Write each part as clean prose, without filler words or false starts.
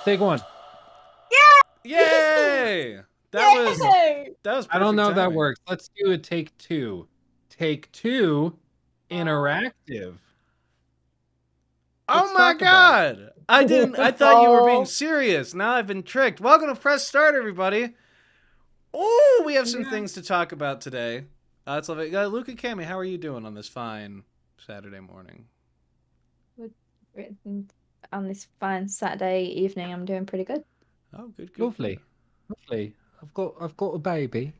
Take one. Yay! Yay! That was I don't perfect know if that timing. works. Let's do a take two. Take two interactive. Oh Let's my talk about god! I thought you were being Oh, serious. Now I've been tricked. Welcome to Press Start, everybody. Oh, we have some it. things to talk about today. Let's love it. Luke and Cammy, how are you doing on this fine Saturday morning? on this fine Saturday evening, I'm doing pretty good. Oh, good, good, good. Lovely. Lovely. I've got a baby.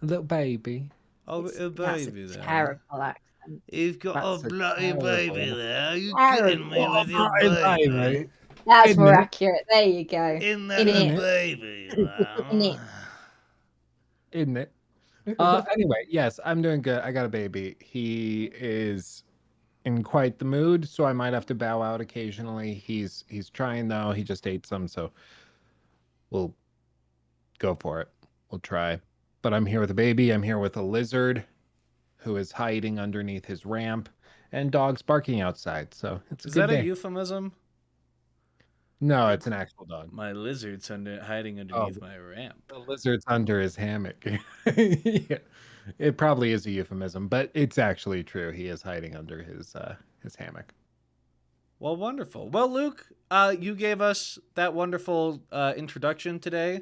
A little baby. Oh, a That's a baby there. terrible accent. You've got a That's a bloody baby terrible. there. Are you kidding me Terrible. Oh, with your bloody baby? baby. That's Isn't more it? accurate. There you go. Isn't that In a Isn't it. it? baby? In Well, it. Isn't it? Anyway, yes, I'm doing good. I got a baby. He is in quite the mood, so I might have to bow out occasionally. He's trying though. He just ate some, so we'll go for it. We'll try. But I'm here with a baby. I'm here with a lizard who is hiding underneath his ramp and dogs barking outside. So it's a is good that a day. euphemism? No, My it's an actual dog. my lizard's hiding Oh, underneath my ramp. the lizard's under his hammock. Yeah. It probably is a euphemism, but it's actually true. He is hiding under his hammock. Well, wonderful. Well, Luke, you gave us that wonderful introduction today,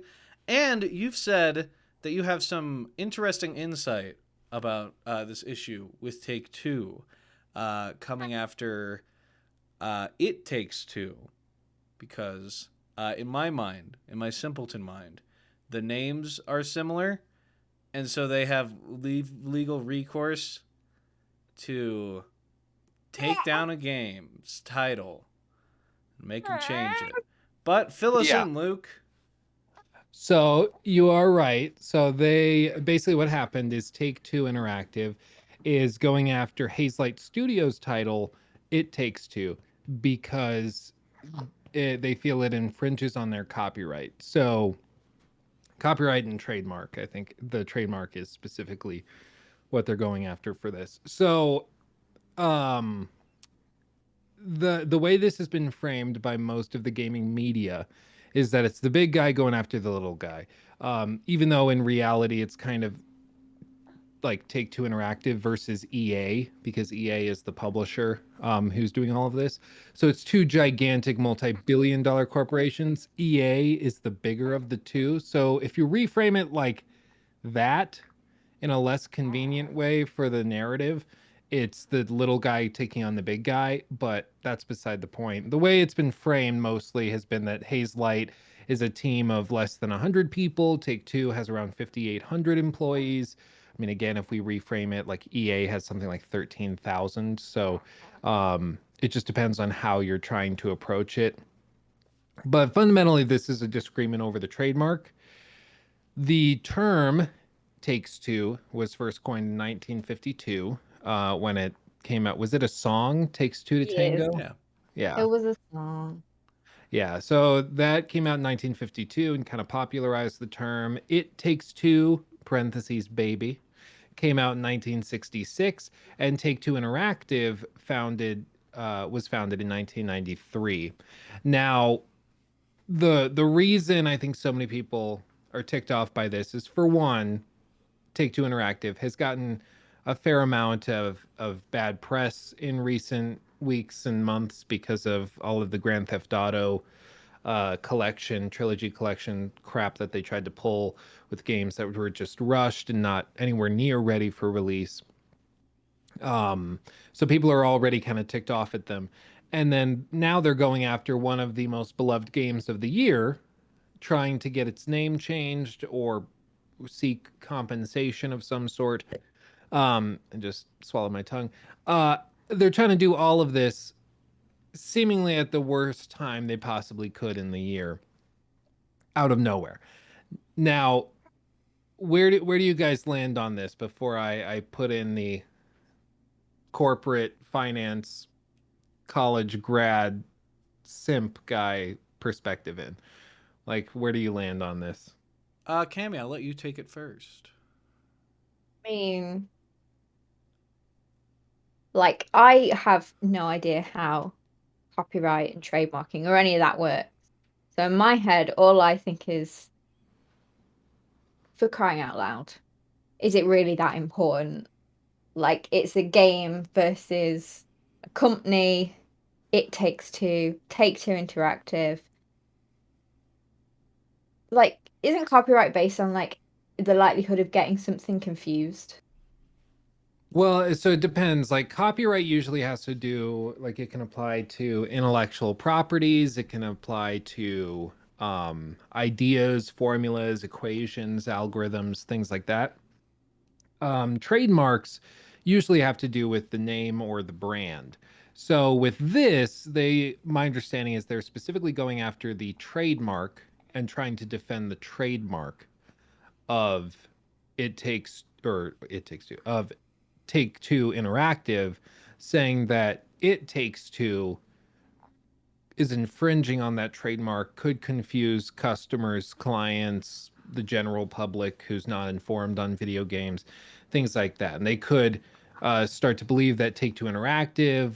and you've said that you have some interesting insight about this issue with Take Two coming after It Takes Two, because in my mind, in my simpleton mind, the names are similar, and so they have legal recourse to take down a game's title and make them change it. But fill us Yeah. in, Luke. So you are right. So they basically what happened is Take Two Interactive is going after Hazelight Studios' title, It Takes Two, because they feel it infringes on their copyright. So copyright and trademark. I think the trademark is specifically what they're going after for this. So um the way this has been framed by most of the gaming media is that it's the big guy going after the little guy. Even though in reality it's kind of like Take Two Interactive versus EA, because EA is the publisher who's doing all of this. So it's two gigantic multi-billion-dollar corporations. EA is the bigger of the two. So if you reframe it like that in a less convenient way for the narrative, it's the little guy taking on the big guy, but that's beside the point. The way it's been framed mostly has been that Haze Light is a team of less than 100 people. Take Two has around 5,800 employees. I mean, again, if we reframe it, like EA has something like 13,000. So it just depends on how you're trying to approach it. But fundamentally, this is a disagreement over the trademark. The term Takes Two was first coined in 1952 when it came out. Was it a song, Takes Two to Yes, Tango? Yeah. it Yeah. was a song. Yeah. So that came out in 1952 and kind of popularized the term. It Takes Two, parentheses, baby, came out in 1966. And Take Two Interactive was founded in 1993. Now, the reason I think so many people are ticked off by this is, for one, Take Two Interactive has gotten a fair amount of bad press in recent weeks and months because of all of the Grand Theft Auto trilogy collection crap that they tried to pull with games that were just rushed and not anywhere near ready for release. Um, so people are already kind of ticked off at them. And then now they're going after one of the most beloved games of the year, trying to get its name changed or seek compensation of some sort. And just swallow my tongue. They're trying to do all of this seemingly at the worst time they possibly could in the year, out of nowhere. Now, where do you guys land on this before I put in the corporate finance college grad simp guy perspective in? Like, where do you land on this? Cammy, I'll let you take it first. I mean, like, I have no idea how copyright and trademarking or any of that works. So in my head, all I think is, for crying out loud, is it really that important? Like, it's a game versus a company. It Takes Two, Take-Two Interactive. Like, isn't copyright based on like the likelihood of getting something confused? Well, so it depends. Like copyright usually has to do like it can apply to intellectual properties, it can apply to ideas, formulas, equations, algorithms, things like that. Trademarks usually have to do with the name or the brand. So with this, my understanding is they're specifically going after the trademark and trying to defend the trademark of It Takes Two of Take Two Interactive, saying that It Takes Two is infringing on that trademark, could confuse customers, clients, the general public who's not informed on video games, things like that. And they could start to believe that Take Two Interactive,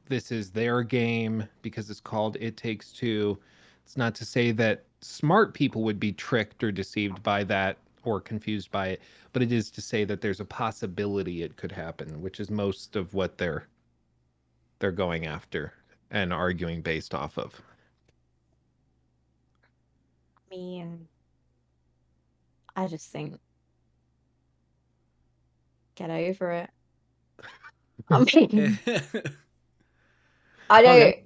this is their game because it's called It Takes Two. It's not to say that smart people would be tricked or deceived by that or confused by it, but it is to say that there's a possibility it could happen, which is most of what they're going after and arguing based off of. I mean, I just think get over it. I mean, I Okay. don't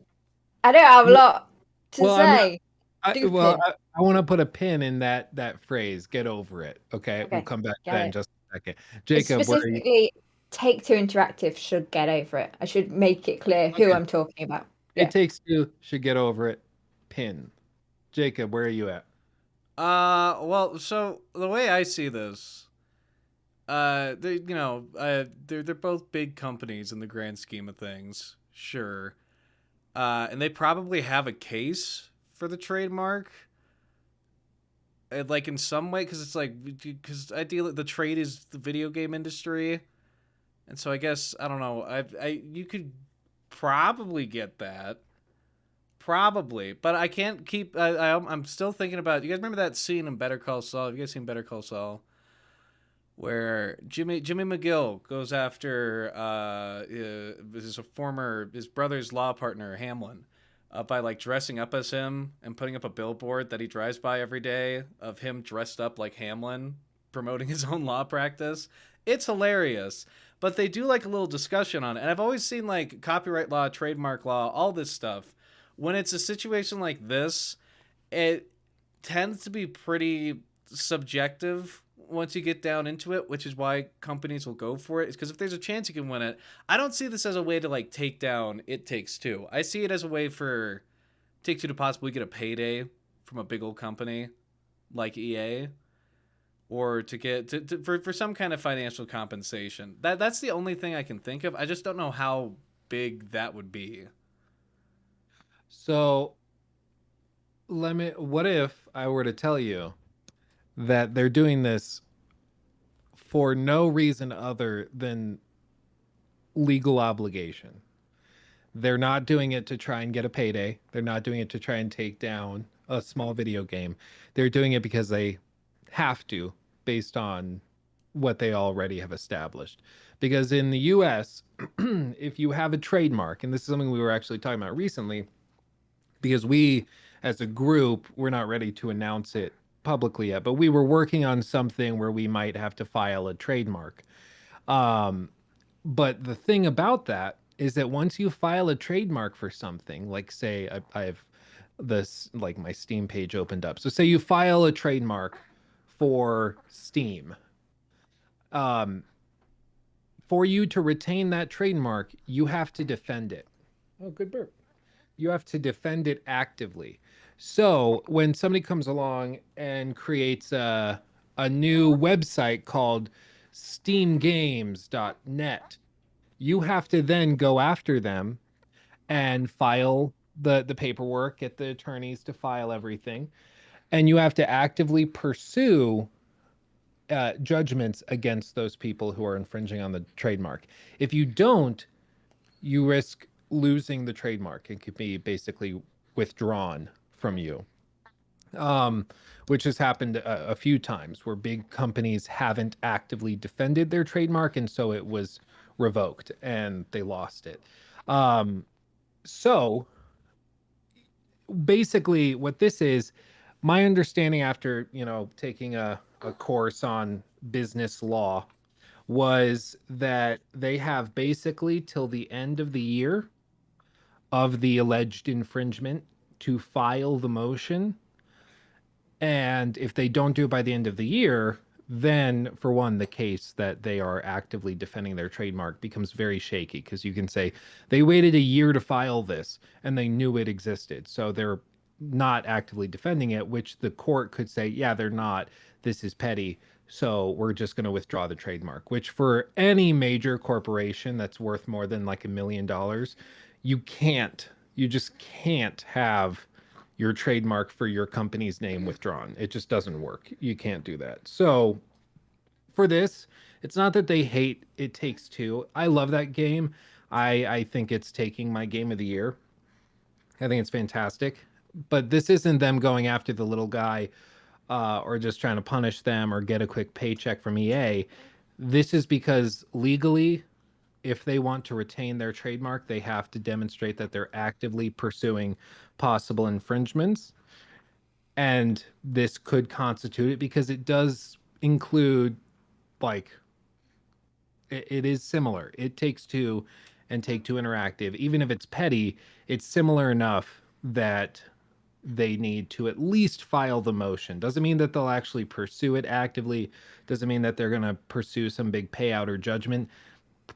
I don't have a lot to Well, say. I, Do well, pin. I want to put a pin in that phrase. Get over it. Okay, we'll Okay, come back to get that in it. just a second. It's Jacob, where are you? specifically Take-Two Interactive should get over it. I should make it clear who Okay, I'm talking about. It Yeah. Takes Two should get over it. Pin. Jacob, where are you at? Well, so the way I see this, they're both big companies in the grand scheme of things, sure. And they probably have a case for the trademark, like in some way, because it's like because ideally the trade is the video game industry, and so I guess I don't know. I you could probably get that. Probably, but I can't keep. I'm still thinking about. You guys remember that scene in Better Call Saul? Have you guys seen Better Call Saul? Where Jimmy McGill goes after his brother's law partner Hamlin, by like dressing up as him and putting up a billboard that he drives by every day of him dressed up like Hamlin promoting his own law practice. It's hilarious, but they do like a little discussion on it. And I've always seen like copyright law, trademark law, all this stuff. When it's a situation like this, it tends to be pretty subjective once you get down into it, which is why companies will go for it. Is because if there's a chance you can win it, I don't see this as a way to like take down It Takes Two. I see it as a way for Take Two to possibly get a payday from a big old company like EA, or to get for some kind of financial compensation. That's the only thing I can think of. I just don't know how big that would be. So what if I were to tell you that they're doing this for no reason other than legal obligation? They're not doing it to try and get a payday. They're not doing it to try and take down a small video game. They're doing it because they have to, based on what they already have established. Because in the US, if you have a trademark, and this is something we were actually talking about recently, because we, as a group, we're not ready to announce it publicly yet, but we were working on something where we might have to file a trademark. Um, but the thing about that is that once you file a trademark for something, like say I have this, like my Steam page opened up. So say you file a trademark for Steam. Um, for you to retain that trademark, you have to defend it. Oh, good burp. You have to defend it actively. So when somebody comes along and creates a new website called steamgames.net, you have to then go after them and file the paperwork, get the attorneys to file everything, and you have to actively pursue judgments against those people who are infringing on the trademark. If you don't, you risk losing the trademark. It could be basically withdrawn from you. um, which has happened a few times where big companies haven't actively defended their trademark, and so it was revoked and they lost it. So basically, what this is, my understanding after taking a course on business law was that they have basically till the end of the year of the alleged infringement to file the motion. And if they don't do it by the end of the year, then for one, the case that they are actively defending their trademark becomes very shaky, because you can say they waited a year to file this and they knew it existed. So they're not actively defending it, which the court could say, yeah, they're not. This is petty. So we're just going to withdraw the trademark, which for any major corporation that's worth more than like $1 million, you just can't have your trademark for your company's name withdrawn. It just doesn't work. You can't do that. So for this, it's not that they hate It Takes Two. I love that game. I think it's taking my game of the year. I think it's fantastic. But this isn't them going after the little guy, or just trying to punish them or get a quick paycheck from EA. This is because legally, if they want to retain their trademark, they have to demonstrate that they're actively pursuing possible infringements. And this could constitute it, because it does include, like, it is similar. It Takes Two and Take Two Interactive, even if it's petty, it's similar enough that they need to at least file the motion. Doesn't mean that they'll actually pursue it actively. Doesn't mean that they're going to pursue some big payout or judgment.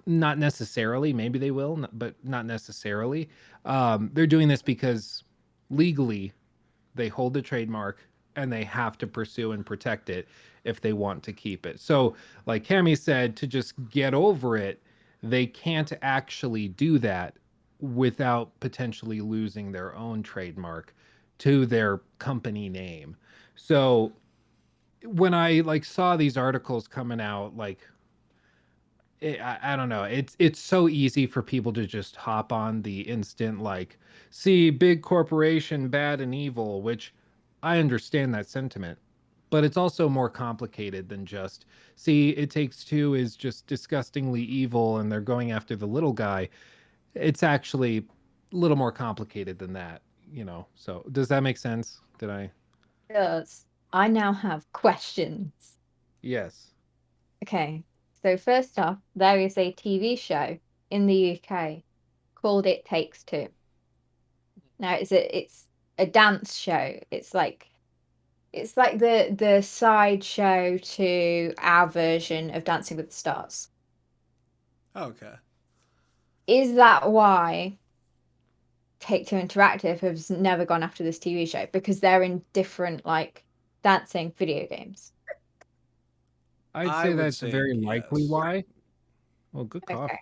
Not necessarily. Maybe they will, but not necessarily. They're doing this because legally they hold the trademark and they have to pursue and protect it if they want to keep it. So, like Cami said, to just get over it, they can't actually do that without potentially losing their own trademark to their company name. So when I like saw these articles coming out, like I don't know. It's so easy for people to just hop on the instant, like, see big corporation bad and evil, which I understand that sentiment, but it's also more complicated than just, see, It Takes Two is just disgustingly evil and they're going after the little guy. It's actually a little more complicated than that. So does that make sense? Did I? Does. I now have questions. Yes. Okay, so first off, there is a TV show in the UK called It Takes Two. Now it's a dance show. It's like the side show to our version of Dancing with the Stars. Okay. Is that why Take Two Interactive has never gone after this TV show? Because they're in different, like, dancing video games. I'd I say would that's say very likely yes. why. Well, good Okay. coffee.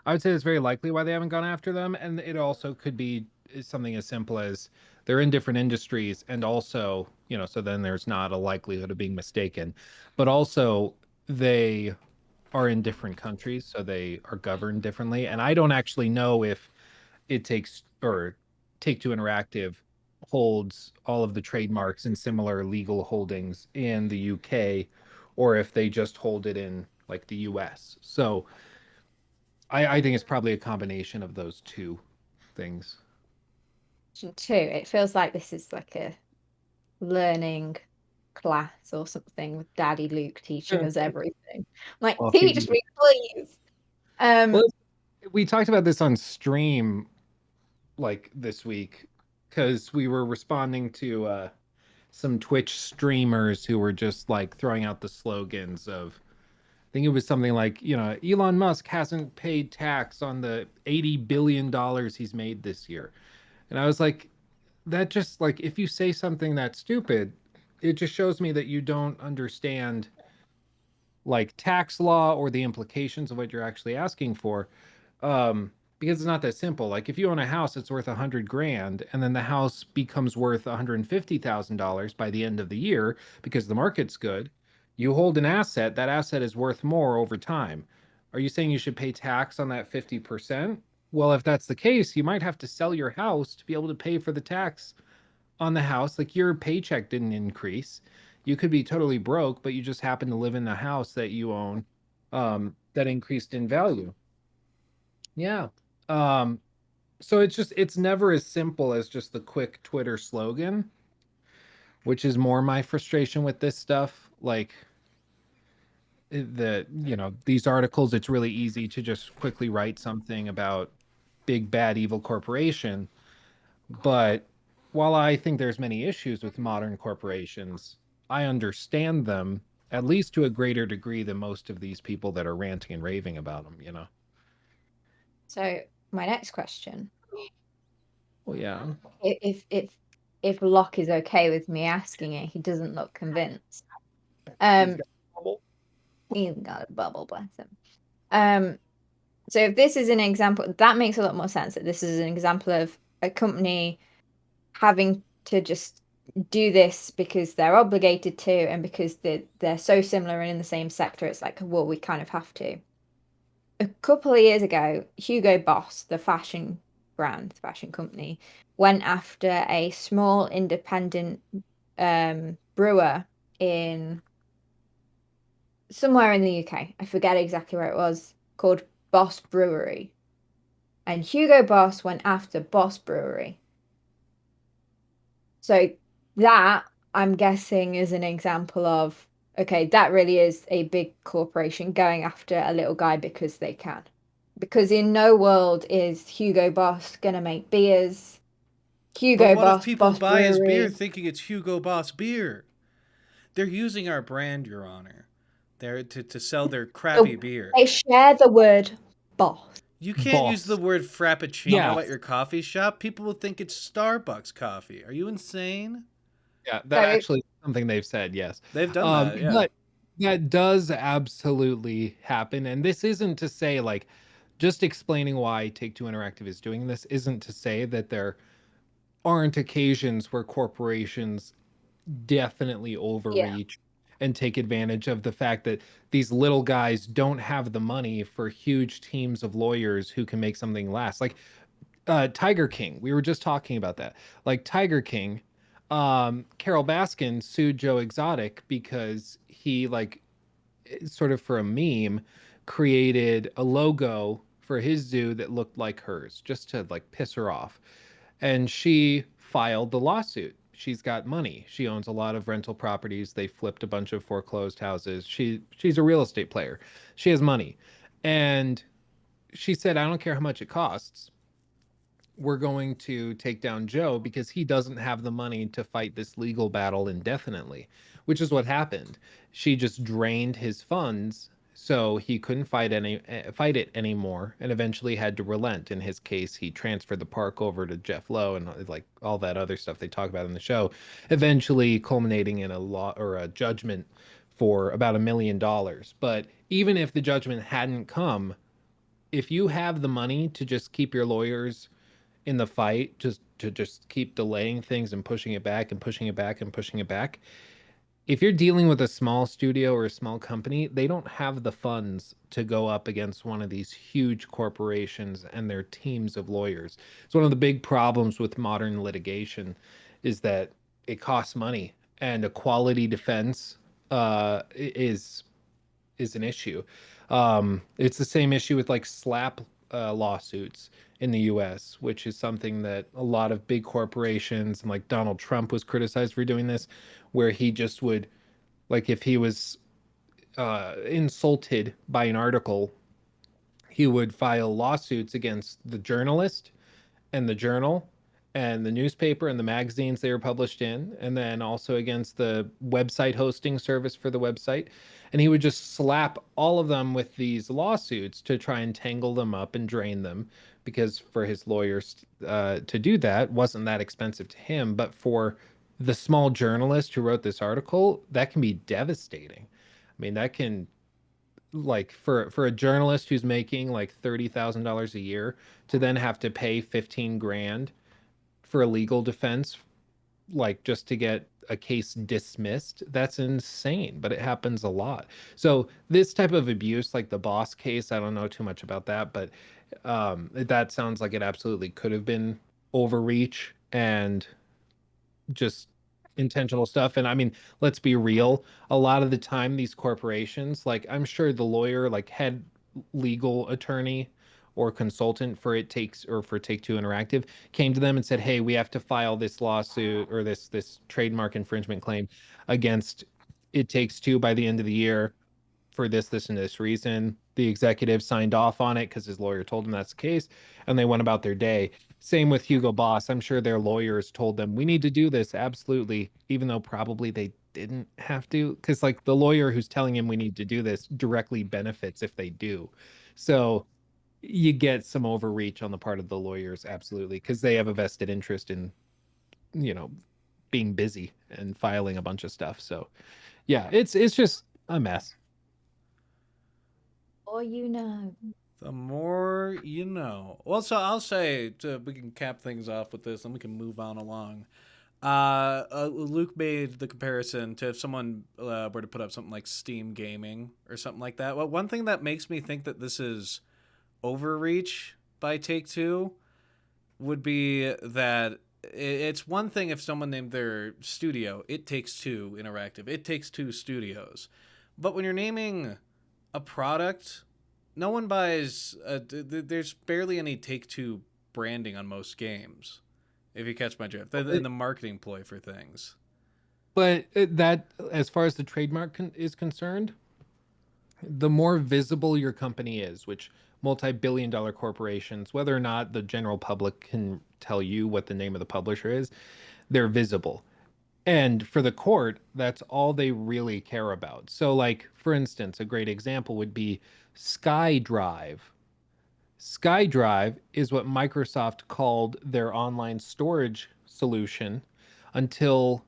I would say it's very likely why they haven't gone after them, and it also could be something as simple as they're in different industries, and also, so then there's not a likelihood of being mistaken, but also they are in different countries, so they are governed differently. And I don't actually know if It Takes or Take Two Interactive holds all of the trademarks and similar legal holdings in the UK, or if they just hold it in like the US. So I think it's probably a combination of those two things. Two, it feels like this is like a learning class or something with Daddy Luke teaching us everything. Like, Well, teach me, please. well, Um, we talked about this on stream like this week, because we were responding to some Twitch streamers who were just like throwing out the slogans of, I think it was something like, Elon Musk hasn't paid tax on the $80 billion he's made this year. And I was like, that just, like, if you say something that stupid, it just shows me that you don't understand like tax law or the implications of what you're actually asking for. Because it's not that simple. Like, if you own a house that's worth 100 grand, and then the house becomes worth $150,000 by the end of the year because the market's good, you hold an asset, that asset is worth more over time. Are you saying you should pay tax on that 50%? Well, if that's the case, you might have to sell your house to be able to pay for the tax on the house. Like your paycheck didn't increase. You could be totally broke, but you just happen to live in the house that you own, that increased in value. Yeah. Um, so it's never as simple as just the quick Twitter slogan, which is more my frustration with this stuff. Like these articles, it's really easy to just quickly write something about big bad evil corporation. But while I think there's many issues with modern corporations, I understand them at least to a greater degree than most of these people that are ranting and raving about them. So my next question, Well, yeah. if Locke is okay with me asking it, he doesn't look convinced. He's Um, got trouble. he's got a bubble, bless him. So if this is an example, that makes a lot more sense. That this is an example of a company having to just do this because they're obligated to, and because they're so similar and in the same sector. It's like, well, we kind of have to. A couple of years ago, Hugo Boss, the fashion brand, the fashion company, went after a small independent brewer in somewhere in the UK. I forget exactly where it was, called Boss Brewery. And Hugo Boss went after Boss Brewery. So that, I'm guessing, is an example of, okay, that really is a big corporation going after a little guy because they can. Because in no world is Hugo Boss gonna make beers. But Hugo what if Boss, people Boss buy his beer Brewery. thinking it's Hugo Boss beer? They're using our brand, Your Honor. They're to sell their crappy beer. They share the word boss. You can't use the Boss. word frappuccino Yeah. at your coffee shop. People will think it's Starbucks coffee. Are you insane? Yeah, that So actually is something they've said, yes. They've done that, yeah. But that does absolutely happen. And this isn't to say, like, just explaining why Take-Two Interactive is doing this isn't to say that there aren't occasions where corporations definitely yeah, overreach and take advantage of the fact that these little guys don't have the money for huge teams of lawyers who can make something last. Like Tiger King, we were just talking about that. Like Tiger King, Carol Baskin sued Joe Exotic because he, like, sort of for a meme, created a logo for his zoo that looked like hers just to like piss her off. And she filed the lawsuit. She's got money. She owns a lot of rental properties. They flipped a bunch of foreclosed houses. She's a real estate player. She has money. And she said, I don't care how much it costs. We're going to take down Joe because he doesn't have the money to fight this legal battle indefinitely, which is what happened. She just drained his funds so he couldn't fight it anymore, and eventually had to relent. In his case, he transferred the park over to Jeff Lowe and like all that other stuff they talk about in the show, eventually culminating in a law or a judgment for about $1 million. But even if the judgment hadn't come, if you have the money to just keep your lawyers in the fight, just to just keep delaying things and pushing it back and pushing it back and pushing it back, if you're dealing with a small studio or a small company, they don't have the funds to go up against one of these huge corporations and their teams of lawyers. It's one of the big problems with modern litigation is that it costs money, and a quality defense is an issue. It's the same issue with like slap lawsuits in the US, which is something that a lot of big corporations and like Donald Trump was criticized for doing this, where he just would, like, if he was insulted by an article, he would file lawsuits against the journalist and the journal and the newspaper and the magazines they were published in, and then also against the website hosting service for the website. And he would just slap all of them with these lawsuits to try and tangle them up and drain them, because for his lawyers to do that wasn't that expensive to him. But for the small journalist who wrote this article, that can be devastating. I mean, that can, like, for a journalist who's making like $30,000 a year to then have to pay 15 grand for a legal defense, like just to get a case dismissed, that's insane. But it happens a lot. So this type of abuse, like the Boss case, I don't know too much about that, but that sounds like it absolutely could have been overreach. And just intentional stuff. And I mean, let's be real. A lot of the time, these corporations, like I'm sure the lawyer, like head legal attorney or consultant for It Takes or for Take Two Interactive came to them and said, "Hey, we have to file this lawsuit or this trademark infringement claim against It Takes Two by the end of the year for this, and this reason." The executive signed off on it because his lawyer told him that's the case, and they went about their day. Same with Hugo Boss. I'm sure their lawyers told them, we need to do this, absolutely, even though probably they didn't have to, because like the lawyer who's telling him we need to do this directly benefits if they do. So you get some overreach on the part of the lawyers, absolutely, because they have a vested interest in, you know, being busy and filing a bunch of stuff. So yeah, it's just a mess. Or you know. The more you know. Well, so I'll say we can cap things off with this, and we can move on along. Luke made the comparison to if someone were to put up something like Steam Gaming or something like that. Well, one thing that makes me think that this is overreach by Take Two would be that it's one thing if someone named their studio It Takes Two Interactive, It Takes Two Studios, but when you're naming a product, no one buys. There's barely any Take Two branding on most games, if you catch my drift, in the marketing ploy for things. But that, as far as the trademark is concerned, the more visible your company is, which multi-billion dollar corporations, whether or not the general public can tell you what the name of the publisher is, they're visible. And for the court, that's all they really care about. So, like, for instance, a great example would be SkyDrive. SkyDrive is what Microsoft called their online storage solution until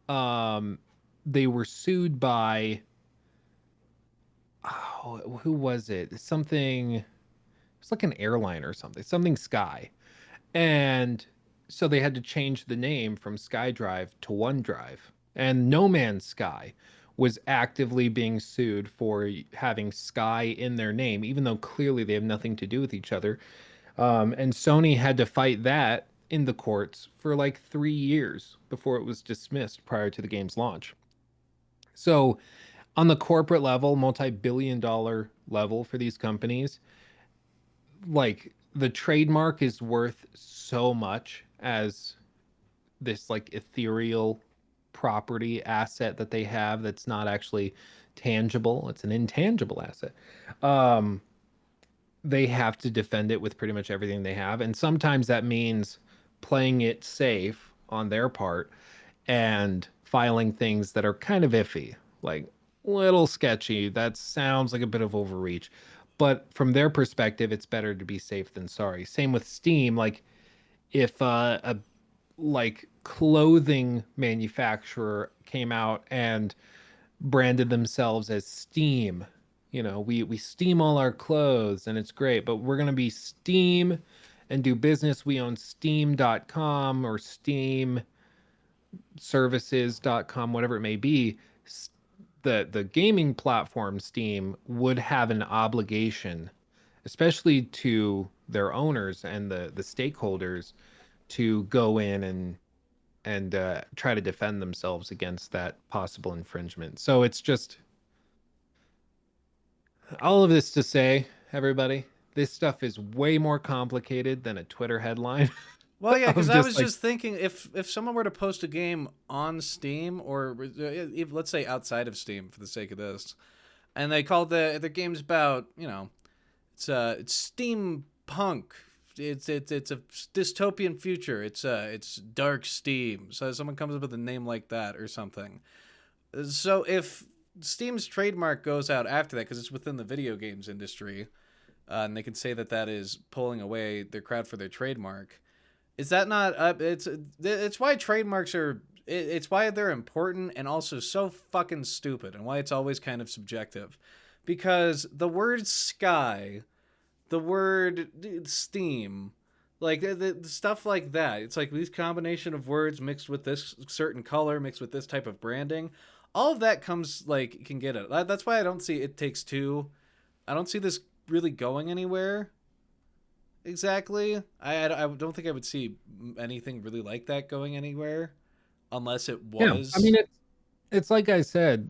um, they were sued by, oh, who was it? Something, it's like an airline or something Sky. And so they had to change the name from SkyDrive to OneDrive. And No Man's Sky was actively being sued for having Sky in their name, even though clearly they have nothing to do with each other. And Sony had to fight that in the courts for like 3 years before it was dismissed prior to the game's launch. So, on the corporate level, multi-billion dollar level for these companies, like the trademark is worth so much as this like ethereal property asset that they have that's not actually tangible. It's an intangible asset. Um, they have to defend it with pretty much everything they have. And sometimes that means playing it safe on their part and filing things that are kind of iffy, like little sketchy. That sounds like a bit of overreach. But from their perspective, it's better to be safe than sorry. Same with Steam. Like if a like clothing manufacturer came out and branded themselves as Steam. You know, we steam all our clothes and it's great, but we're gonna be Steam and do business. We own Steam.com or Steam Services.com, whatever it may be. The gaming platform Steam would have an obligation, especially to their owners and the stakeholders, to go in and try to defend themselves against that possible infringement. So it's just all of this to say, everybody, this stuff is way more complicated than a Twitter headline. Well, yeah, because Of I just was like, just thinking if someone were to post a game on Steam or let's say outside of Steam for the sake of this, and they called the game's about it's steampunk. It's a dystopian future. It's dark Steam. So someone comes up with a name like that or something. So if Steam's trademark goes out after that because it's within the video games industry, and they can say that that is pulling away their crowd for their trademark. Is that not? It's why trademarks are. It's why they're important and also so fucking stupid, and why it's always kind of subjective, because the word sky, the word steam, like the stuff like that. It's like these combination of words mixed with this certain color, mixed with this type of branding. All of that comes like can get it. That's why I don't see It Takes Two. I don't see this really going anywhere. Exactly. I don't think I would see anything really like that going anywhere. unless it Yeah, I mean was. it's like I said,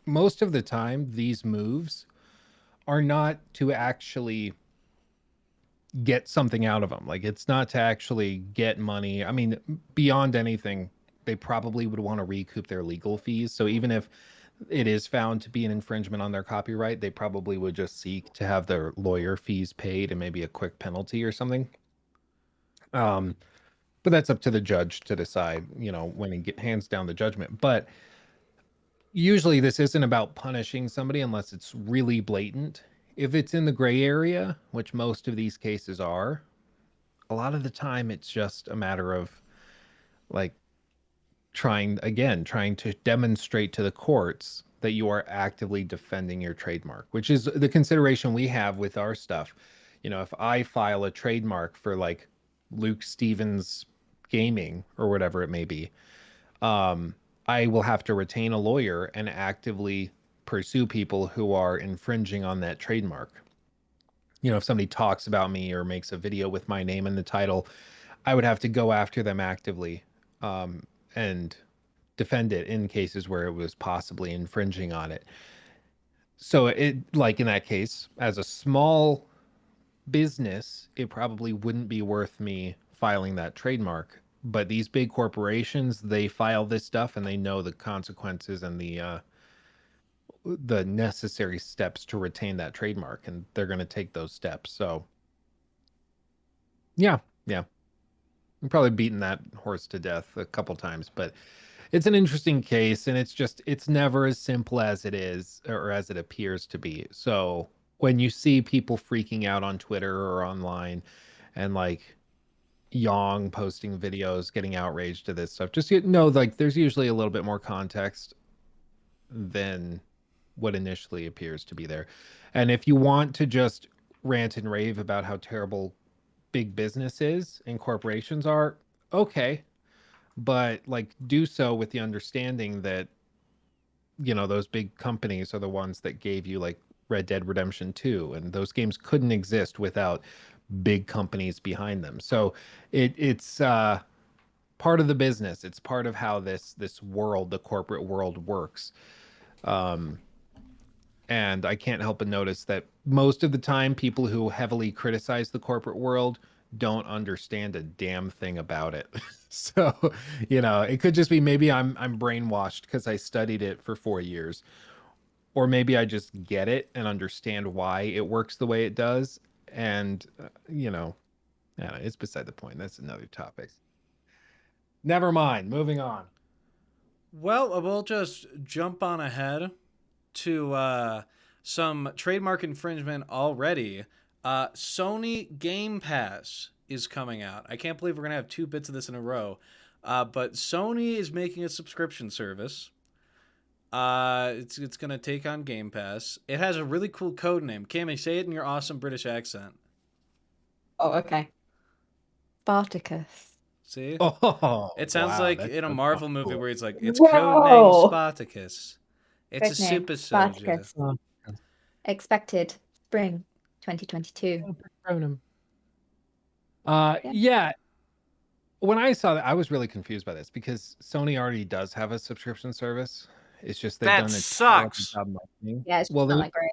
most of the time these moves are not to actually get something out of them. Like it's not to actually get money. I mean, beyond anything, they probably would want to recoup their legal fees. So even if it is found to be an infringement on their copyright, they probably would just seek to have their lawyer fees paid and maybe a quick penalty or something. Um, but that's up to the judge to decide, when he hands down the judgment. But usually this isn't about punishing somebody unless it's really blatant. If it's in the gray area, which most of these cases are, a lot of the time it's just a matter of like trying to demonstrate to the courts that you are actively defending your trademark, which is the consideration we have with our stuff. If I file a trademark for like Luke Stevens gaming or whatever it may be, I will have to retain a lawyer and actively pursue people who are infringing on that trademark. If somebody talks about me or makes a video with my name in the title, I would have to go after them actively, and defend it in cases where it was possibly infringing on it. So like in that case, as a small business, it probably wouldn't be worth me filing that trademark. But these big corporations, they file this stuff and they know the consequences and the necessary steps to retain that trademark, and they're going to take those steps. So yeah, yeah. I'm probably beaten that horse to death a couple times, but it's an interesting case, and it's never as simple as it is or as it appears to be. So when you see people freaking out on Twitter or online and like Yong posting videos getting outraged to this stuff, just know like there's usually a little bit more context than what initially appears to be there. And if you want to just rant and rave about how terrible big business is and corporations are, okay, but like do so with the understanding that those big companies are the ones that gave you like Red Dead Redemption 2, and those games couldn't exist without big companies behind them. So it's part of the business. It's part of how this world, the corporate world, works. Um, and I can't help but notice that most of the time, people who heavily criticize the corporate world don't understand a damn thing about it. So, it could just be maybe I'm brainwashed because I studied it for 4 years, or maybe I just get it and understand why it works the way it does. And I don't know, it's beside the point. That's another topic. Never mind. Moving on. Well, we'll just jump on ahead to some trademark infringement already. Sony Game Pass is coming out. I can't believe we're gonna have two bits of this in a row. But Sony is making a subscription service. It's gonna take on Game Pass. It has a really cool code name. Cammy, say it in your awesome British accent. Oh, okay. Spartacus. See? Oh, It sounds wow. like That in a does Marvel sound movie cool. where it's like it's code name Whoa! Spartacus. It's a Code name super soldier. Spartacus. Oh, Expected spring 2022. Patronum. Yeah. Yeah. When I saw that, I was really confused by this because Sony already does have a subscription service. It's just they've That done a terrible sucks. job marketing. Yeah, it's Well, just not that great.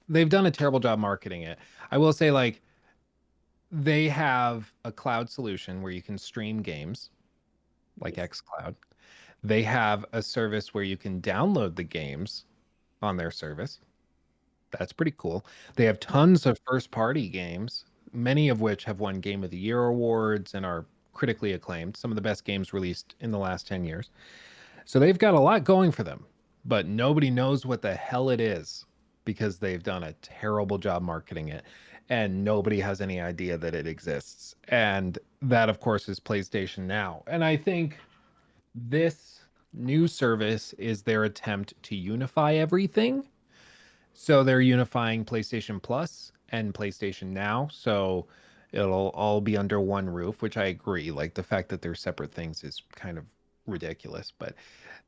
they've done a terrible job marketing it. I will say, like, they have a cloud solution where you can stream games, like Yes. xCloud. They have a service where you can download the games on their service. That's pretty cool. They have tons of first party games, many of which have won Game of the Year awards and are critically acclaimed, some of the best games released in the last 10 years. So they've got a lot going for them, but nobody knows what the hell it is because they've done a terrible job marketing it, and nobody has any idea that it exists. And that, of course, is PlayStation Now. And I think this new service is their attempt to unify everything. So they're unifying PlayStation Plus and PlayStation Now. So it'll all be under one roof, which I agree. Like the fact that they're separate things is kind of ridiculous, but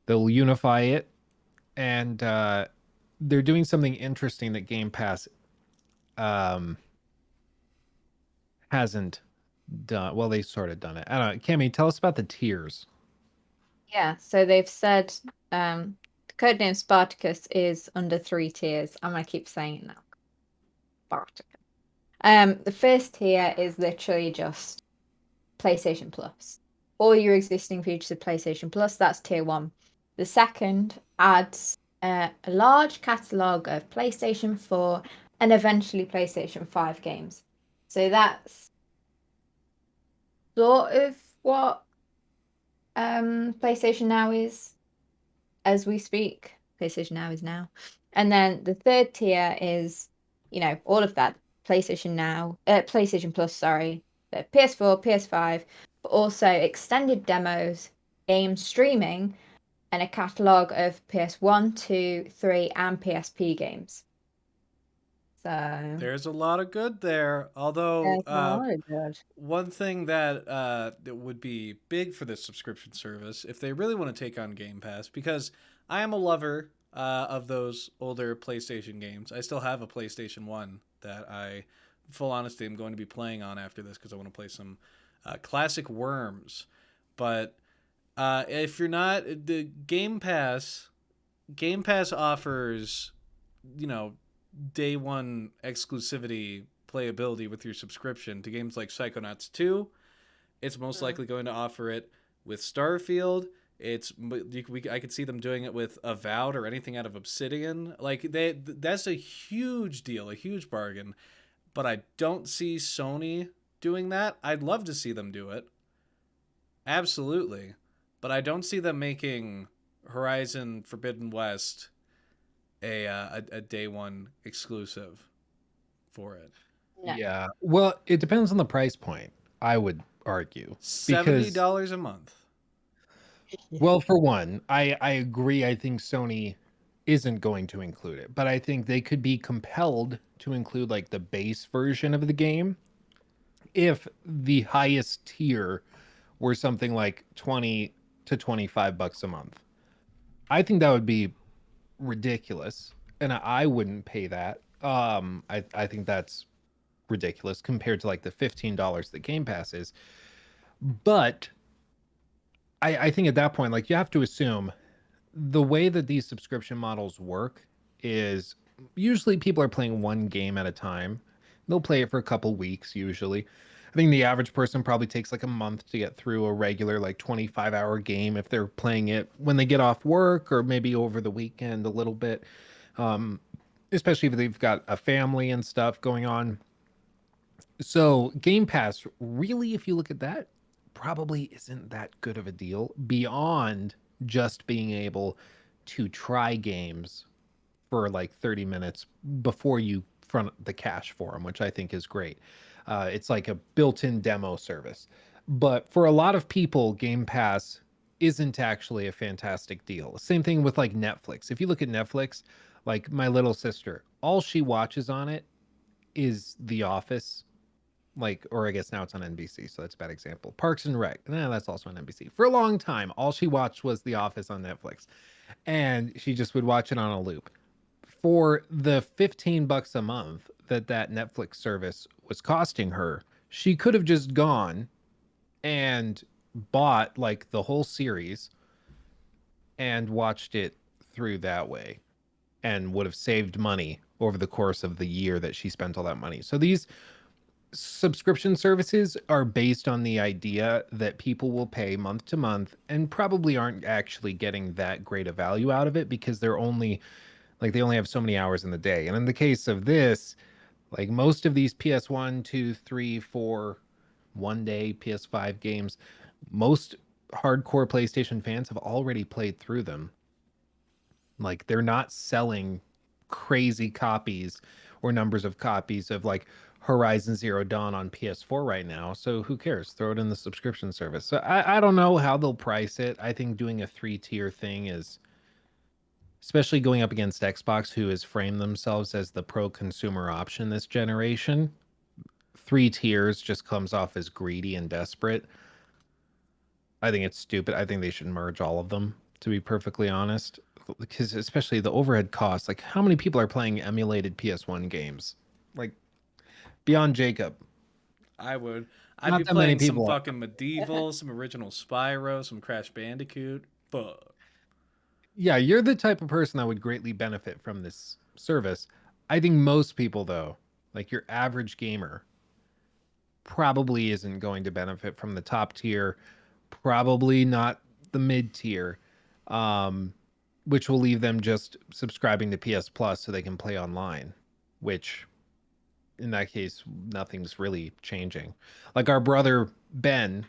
they'll unify it. And they're doing something interesting that Game Pass um, hasn't done. Well, they sort of done it. I don't know. Cammy, tell us about the tiers. Yeah, so they've said the codename Spartacus is under 3 tiers. I'm gonna keep saying that. Spartacus. The first tier is literally just PlayStation Plus. All your existing features of PlayStation Plus, that's tier 1. The second adds a large catalogue of PlayStation 4 and eventually PlayStation 5 games. So that's sort of what PlayStation Now is as we speak. PlayStation Now is now. And then the third tier is, all of that. PlayStation Plus, sorry, the PS4, PS5, but also extended demos, game streaming, and a catalogue of PS1, 2, 3, and PSP games. So There's a lot of good there. Although, there's a lot of good. one thing that would be big for this subscription service, if they really want to take on Game Pass, because I am a lover of those older PlayStation games. I still have a PlayStation 1 that I, full honesty, am going to be playing on after this because I want to play some classic Worms. But if you're not, the Game Pass offers, you know, day one exclusivity playability with your subscription to games like Psychonauts 2. It's most likely going to offer it with Starfield. I could see them doing it with Avowed or anything out of Obsidian. Like that's a huge deal, a huge bargain. But I don't see Sony doing that. I'd love to see them do it. Absolutely. But I don't see them making Horizon Forbidden West a day one exclusive for it. No. Yeah. Well, it depends on the price point, I would argue. Because, $70 a month. well, for one, I agree. I think Sony isn't going to include it, but I think they could be compelled to include like the base version of the game if the highest tier were something like 20 to 25 bucks a month. I think that would be ridiculous, and I wouldn't pay that. I think that's ridiculous compared to like the $15 that Game Pass is. But I think at that point, like you have to assume the way that these subscription models work is usually people are playing one game at a time. They'll play it for a couple weeks usually. I think the average person probably takes like a month to get through a regular like 25-hour game if they're playing it when they get off work or maybe over the weekend a little bit. Um, Especially if they've got a family and stuff going on. So Game Pass, really, if you look at that, probably isn't that good of a deal beyond just being able to try games for like 30 minutes before you front the cash for them, which I think is great. It's like a built-in demo service. But for a lot of people, Game Pass isn't actually a fantastic deal. Same thing with like Netflix. If you look at Netflix, like my little sister, all she watches on it is The Office, like, or I guess now it's on NBC, so that's a bad example. Parks and Rec, that's also on NBC. For a long time, all she watched was The Office on Netflix, and she just would watch it on a loop. For the 15 bucks a month that Netflix service was costing her, she could have just gone and bought like the whole series and watched it through that way and would have saved money over the course of the year that she spent all that money. So these subscription services are based on the idea that people will pay month to month and probably aren't actually getting that great a value out of it because they're only like they only have so many hours in the day. And in the case of this, like most of these PS1, 2, 3, 4, one day PS5 games, most hardcore PlayStation fans have already played through them. Like they're not selling crazy copies or numbers of copies of like Horizon Zero Dawn on PS4 right now. So who cares? Throw it in the subscription service. So I don't know how they'll price it. I think doing a 3 tier thing is, especially going up against Xbox, who has framed themselves as the pro consumer option this generation. 3 tiers just comes off as greedy and desperate. I think it's stupid. I think they should merge all of them, to be perfectly honest. Because especially the overhead costs, like how many people are playing emulated PS1 games? Like beyond Jacob. I would. I'd Not be that many playing some people are. fucking Medieval, some original Spyro, some Crash Bandicoot. Fuck. Yeah, you're the type of person that would greatly benefit from this service. I think most people, though, like your average gamer, probably isn't going to benefit from the top tier, probably not the mid tier, which will leave them just subscribing to PS Plus so they can play online, which in that case, nothing's really changing. Like our brother Ben,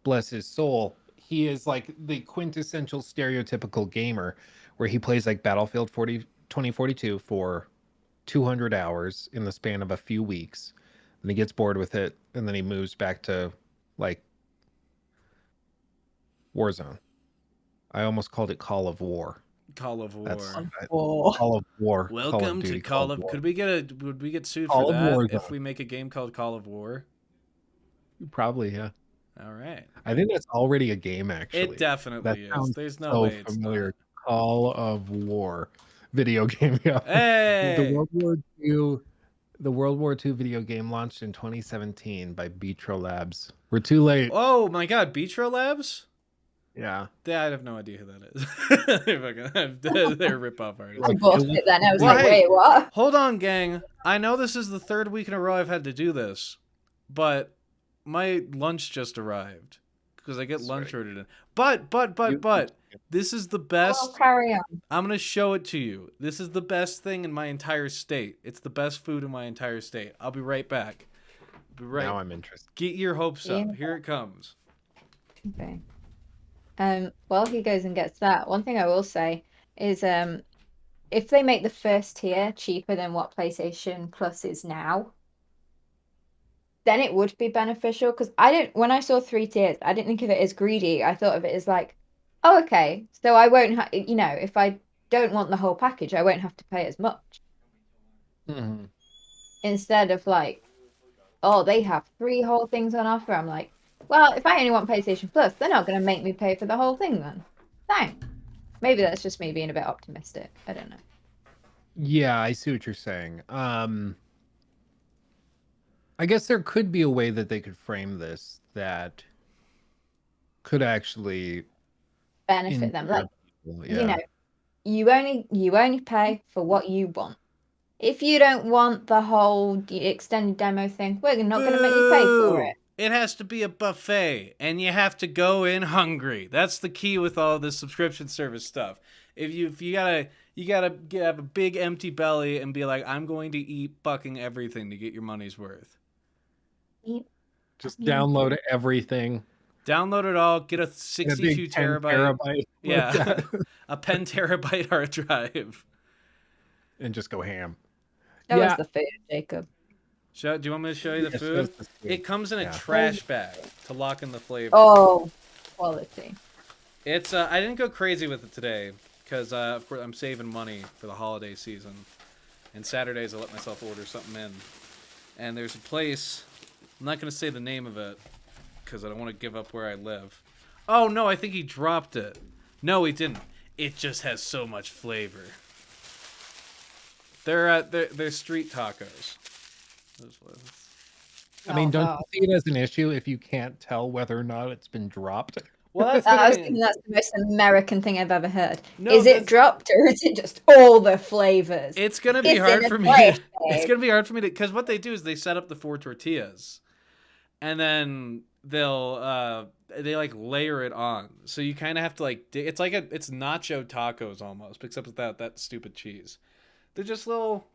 bless his soul, he is like the quintessential stereotypical gamer where he plays like Battlefield 2042 for 200 hours in the span of a few weeks. And he gets bored with it, and then he moves back to like Warzone. I almost called it Call of War. Call of War. That's Oh. Call of War. Call Welcome of Duty, to Call of. War. Would we get sued Call for of that Warzone. if we make a game called Call of War? Probably, yeah. All right. I think that's already a game, actually. It definitely is. sounds There's no so way it's familiar. not. Call of War video game. Yeah. Hey! The World War II video game launched in 2017 by Vitro Labs. We're too late. Oh my God, Vitro Labs? Yeah. I have no idea who that is. They're rip-off artists. I bought it then. I was Well, like, hey, wait, what? Hold on, gang. I know this is the third week in a row I've had to do this, but my lunch just arrived because I get That's lunch right. ordered in. But this is the Oh, best. carry on. I'm gonna show it to you. This is the best thing in my entire state. It's the best food in my entire state. I'll be right back. Now I'm interested. Get your hopes up. Yeah. Here it comes. Okay. While he goes and gets that, one thing I will say is if they make the first tier cheaper than what PlayStation Plus is now, then it would be beneficial because when I saw 3 tiers, I didn't think of it as greedy. I thought of it as like, oh, okay, so I won't if I don't want the whole package, I won't have to pay as much. Mm-hmm. Instead of like, oh, they have 3 whole things on offer. I'm like, well, if I only want PlayStation Plus, they're not going to make me pay for the whole thing then. Thanks. Maybe that's just me being a bit optimistic. I don't know. Yeah, I see what you're saying. I guess there could be a way that they could frame this that could actually Benefit them. Like, people. you know, you only pay for what you want. If you don't want the whole extended demo thing, we're not going to make you pay for it. It has to be a buffet, and you have to go in hungry. That's the key with all this subscription service stuff. If you gotta have a big empty belly and be like, I'm going to eat fucking everything to get your money's worth. Just download everything. Download it all. Get a In a 62 big 10 terabyte. Yeah. A 10 terabyte hard drive. And just go ham. Show us the food, Jacob. Do you want me to show you the food? It comes in a trash bag to lock in the flavor. Oh, quality. It's I didn't go crazy with it today because of course I'm saving money for the holiday season, and Saturdays I let myself order something in. And there's a place, I'm not gonna say the name of it because I don't want to give up where I live. Oh no, I think he dropped it. No, he didn't. It just has so much flavor. They're street tacos. I mean, don't you see it as an issue if you can't tell whether or not it's been dropped? Well, that's I was thinking that's the most American thing I've ever heard. No, is it dropped or is it just all the flavors? It's gonna be hard for me. It's gonna be hard for me to because what they do is they set up the 4 tortillas, and then they'll they like layer it on. So you kind of have to like it's like it's nacho tacos almost, except without that stupid cheese. They're just little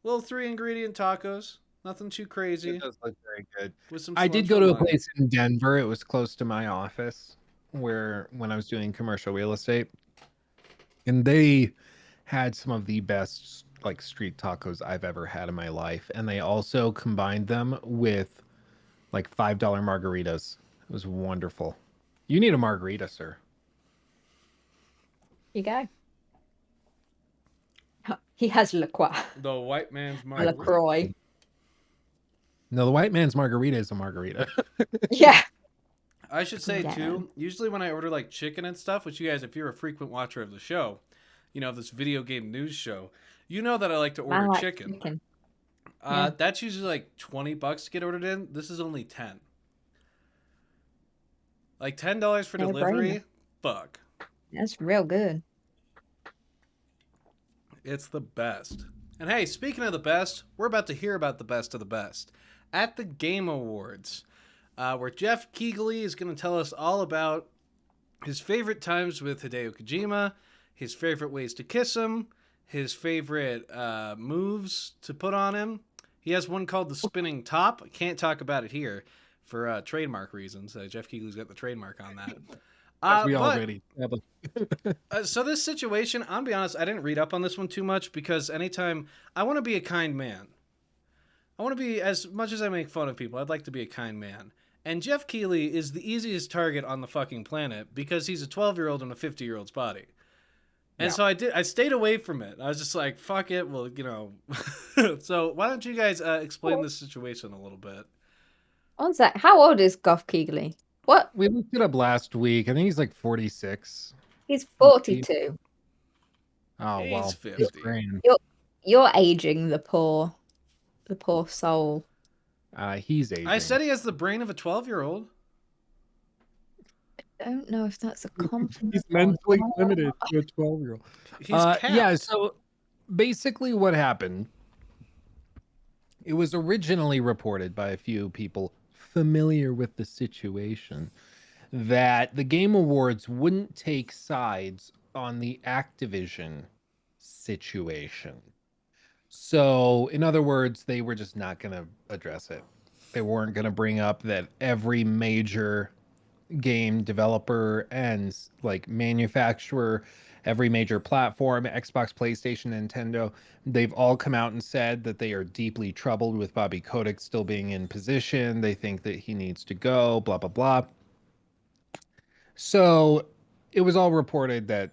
3-ingredient tacos. Nothing too crazy. It does look very good. With some I did cilantro go to a lime. place in Denver. It was close to my office when I was doing commercial real estate. And they had some of the best like street tacos I've ever had in my life. And they also combined them with like $5 margaritas. It was wonderful. You need a margarita, sir. You go. He has LaCroix. The white man's margarita. LaCroix. No, the white man's margarita is a margarita. Yeah. I should say Yeah. too, usually when I order like chicken and stuff, which you guys, if you're a frequent watcher of the show, this video game news show, you know that I like to order like chicken. Yeah. That's usually like $20 to get ordered in. This is only 10. Like $10 for No delivery. brainer. Fuck. That's real good. It's the best. And hey, speaking of the best, we're about to hear about the best of the best at the Game Awards, where Jeff Keighley is going to tell us all about his favorite times with Hideo Kojima, his favorite ways to kiss him, his favorite moves to put on him. He has one called the spinning top. I can't talk about it here for trademark reasons. Jeff Keighley's got the trademark on that. We But already have so this situation, I'll be honest, I didn't read up on this one too much because anytime I want to be a kind man. I want to be, as much as I make fun of people, I'd like to be a kind man. And Jeff Keighley is the easiest target on the fucking planet because he's a 12-year-old in a 50-year-old's body. And so I stayed away from it. I was just like, fuck it. Well, you know. So why don't you guys explain this situation a little bit? One sec. How old is Goff Keighley? What? We looked it up last week. I think he's like 46. He's 42. Oh, He's well. 50. Grand. You're aging the poor soul. He's aging. I said he has the brain of a 12-year-old. I don't know if that's a compliment. He's mentally limited to a 12-year-old. He's capped. Yeah, so basically what happened, it was originally reported by a few people familiar with the situation that the Game Awards wouldn't take sides on the Activision situation. So, in other words, they were just not going to address it. They weren't going to bring up that every major game developer and like manufacturer, every major platform, Xbox, PlayStation, Nintendo, they've all come out and said that they are deeply troubled with Bobby Kotick still being in position. They think that he needs to go, blah, blah, blah. So it was all reported that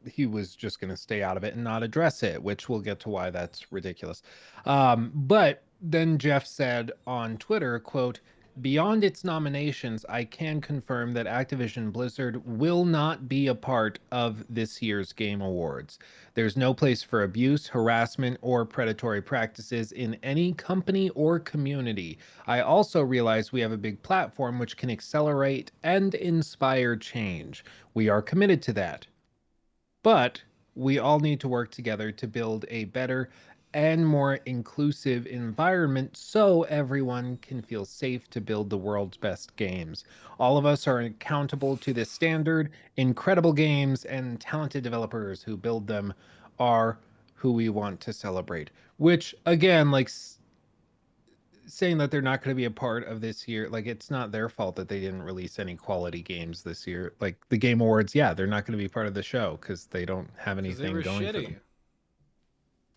he was just going to stay out of it and not address it, which we'll get to why that's ridiculous. But then Jeff said on Twitter, quote, "Beyond its nominations, I can confirm that Activision Blizzard will not be a part of this year's Game Awards. There's no place for abuse, harassment, or predatory practices in any company or community. I also realize we have a big platform which can accelerate and inspire change. We are committed to that. But we all need to work together to build a better and more inclusive environment so everyone can feel safe to build the world's best games. All of us are accountable to this standard. Incredible games and talented developers who build them are who we want to celebrate." Which, again, like saying that they're not going to be a part of this year, like it's not their fault that they didn't release any quality games this year. Like the Game Awards, yeah, they're not going to be part of the show because they don't have anything going for them.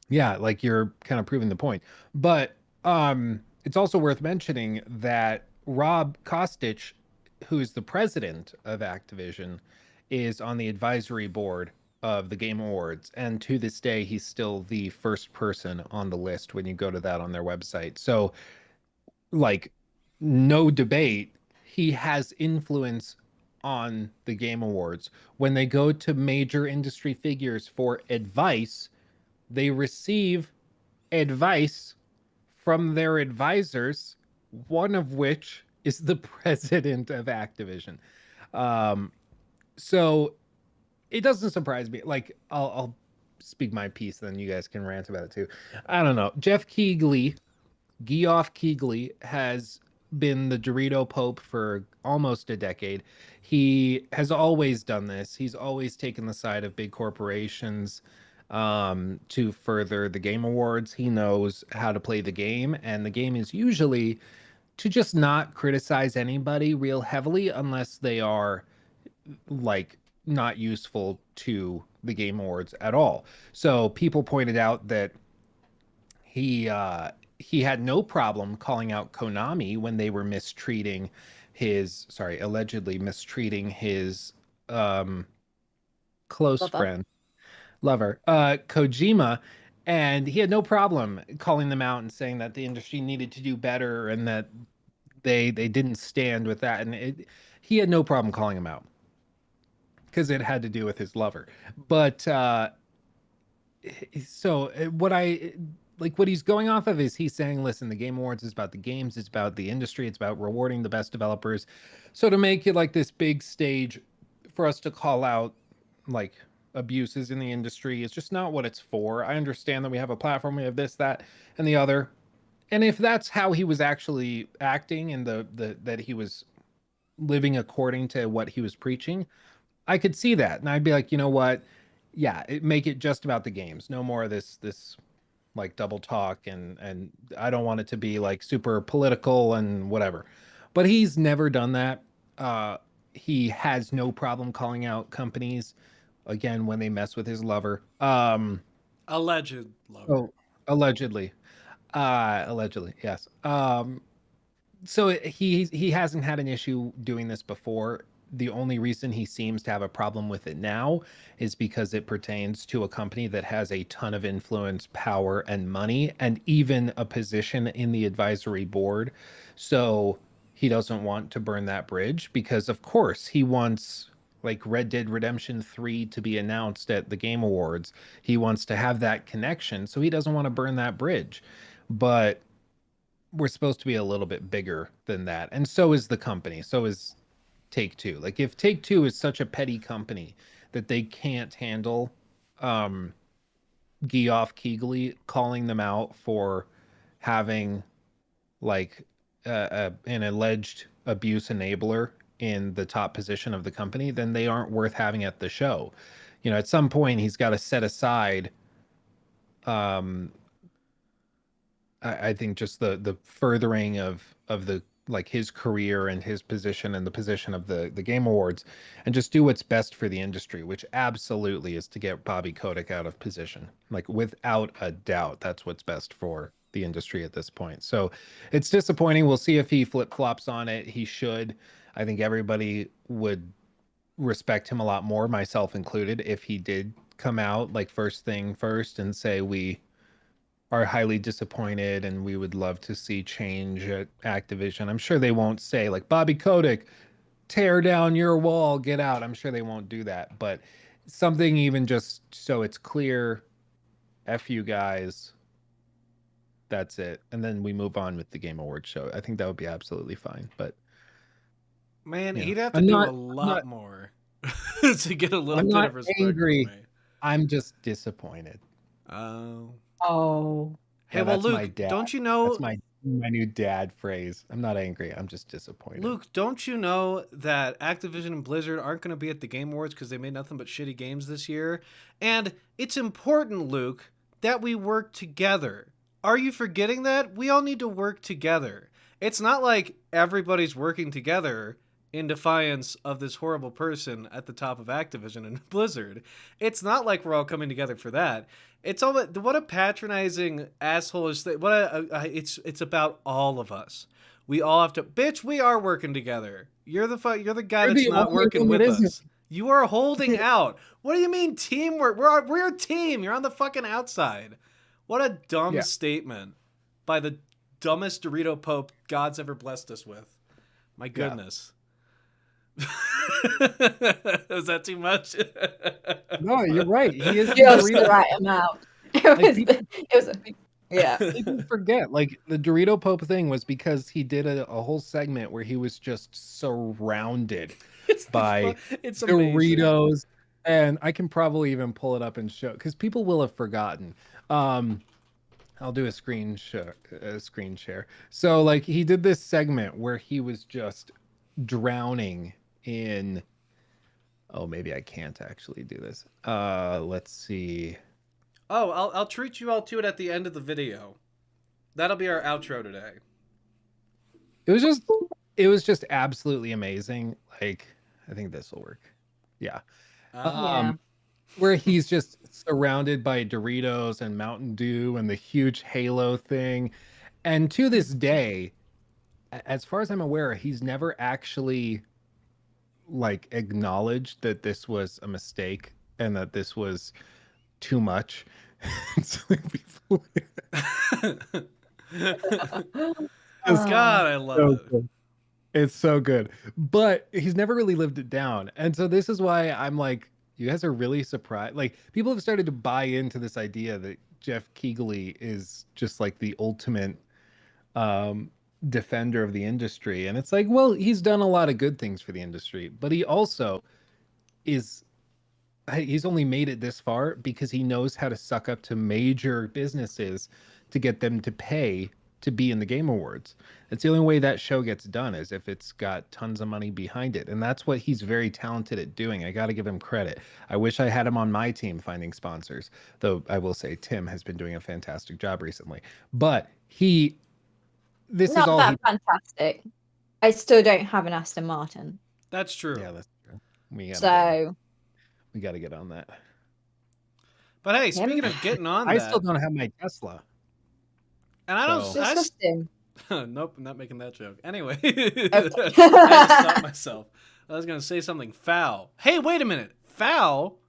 Yeah, like you're kind of proving the point. But it's also worth mentioning that Rob Kostich, who is the president of Activision, is on the advisory board of the Game Awards. And to this day, he's still the first person on the list when you go to that on their website. So, like, no debate, he has influence on the Game Awards. When they go to major industry figures for advice, they receive advice from their advisors, one of which is the president of Activision. So it doesn't surprise me. Like, I'll speak my piece, then you guys can rant about it too. I don't know. Jeff Keighley, Geoff Keighley, has been the Dorito Pope for almost a decade. He has always done this. He's always taken the side of big corporations to further the Game Awards. He knows how to play the game, and the game is usually to just not criticize anybody real heavily unless they are like not useful to the Game Awards at all. So people pointed out that he had no problem calling out Konami when they were allegedly mistreating his close friend, lover, Kojima, and he had no problem calling them out and saying that the industry needed to do better and that they didn't stand with that, and he had no problem calling him out because it had to do with his lover. But so what he's going off of is he's saying, listen, the Game Awards is about the games, it's about the industry, it's about rewarding the best developers. So to make it like this big stage for us to call out like abuses in the industry. It's just not what it's for. I understand that we have a platform, we have this, that, and the other. And if that's how he was actually acting and the that he was living according to what he was preaching, I could see that. And I'd be like, you know what? Yeah, make it just about the games. No more of this like double talk, and I don't want it to be like super political and whatever. But he's never done that. Uh he has no problem calling out companies again when they mess with his lover. Alleged lover. So allegedly. Allegedly, yes. So he hasn't had an issue doing this before. The only reason he seems to have a problem with it now is because it pertains to a company that has a ton of influence, power, and money, and even a position in the advisory board. So he doesn't want to burn that bridge because, of course, he wants like Red Dead Redemption 3 to be announced at the Game Awards. He wants to have that connection, so he doesn't want to burn that bridge. But we're supposed to be a little bit bigger than that. And so is the company. So is Take Two. Like if Take Two is such a petty company that they can't handle um Geoff Keighley calling them out for having like an alleged abuse enabler in the top position of the company, then they aren't worth having at the show. You know, at some point he's got to set aside um I think just the furthering of the like his career and his position and the position of the Game Awards, and just do what's best for the industry, which absolutely is to get Bobby Kotick out of position. Like without a doubt, that's what's best for the industry at this point. So it's disappointing. We'll see if he flip flops on it. He should. I think everybody would respect him a lot more, myself included, if he did come out like first thing first and say we are highly disappointed and we would love to see change at Activision. I'm sure they won't say like Bobby Kotick, tear down your wall, get out. I'm sure they won't do that, but something even just so it's clear, F you guys, that's it. And then we move on with the Game Awards show. I think that would be absolutely fine. But Man, yeah, he'd have to I'm do not, a I'm not, lot more to get a little I'm bit not of respect from angry. me. I'm just disappointed. Oh. Oh. Hey, Yeah, well, that's my Luke, dad. don't you That's know, my new dad phrase. I'm not angry. I'm just disappointed. Luke, don't you know that Activision and Blizzard aren't going to be at the Game Awards because they made nothing but shitty games this year? And it's important, Luke, that we work together. Are you forgetting that? We all need to work together. It's not like everybody's working together in defiance of this horrible person at the top of Activision and Blizzard. It's not like we're all coming together for that. It's all what a patronizing asshole is that. It's about all of us. We all have to, bitch. We are working together. You're the guy You're that's the not only working one that with isn't. us. You are holding out. What do you mean teamwork? We're a team. You're on the fucking outside. What a dumb Yeah. statement by the dumbest Dorito Pope God's ever blessed us with. My Yeah. goodness. Was that too much? No, you're right. He is the Just the Dorito. right amount. Like It was yeah. people forget. Like the Dorito Pope thing was because he did a whole segment where he was just surrounded by It's amazing. Doritos, and I can probably even pull it up and show because people will have forgotten. Um, I'll do a screen share. So like he did this segment where he was just drowning in. Oh, maybe I can't actually do this. Let's see. Oh, I'll treat you all to it at the end of the video. That'll be our outro today. It was just it was just absolutely amazing. Like I think this will work. Yeah. Yeah. Um where he's just surrounded by Doritos and Mountain Dew and the huge Halo thing. And to this day, as far as I'm aware, he's never actually like acknowledged that this was a mistake and that this was too much. So, like, people- Just God, I love so it. good. It's so good. But he's never really lived it down. And so this is why I'm like, you guys are really surprised. Like people have started to buy into this idea that Jeff Keighley is just like the ultimate um defender of the industry. And it's like, well, he's done a lot of good things for the industry, but he also is he's only made it this far because he knows how to suck up to major businesses to get them to pay to be in the Game Awards. It's the only way that show gets done is if it's got tons of money behind it. And that's what he's very talented at doing. I got to give him credit. I wish I had him on my team finding sponsors, though I will say Tim has been doing a fantastic job recently. But this is Not all that he. fantastic. I still don't have an Aston Martin. That's true. Yeah, that's true. So We got to get on that. But hey, Him? speaking of getting on I that, still don't have my Tesla. and I don't. So- I, disgusting. nope, I'm not making that joke. Anyway, Okay. I had to stop myself. I was gonna say something foul. Hey, wait a minute. Foul?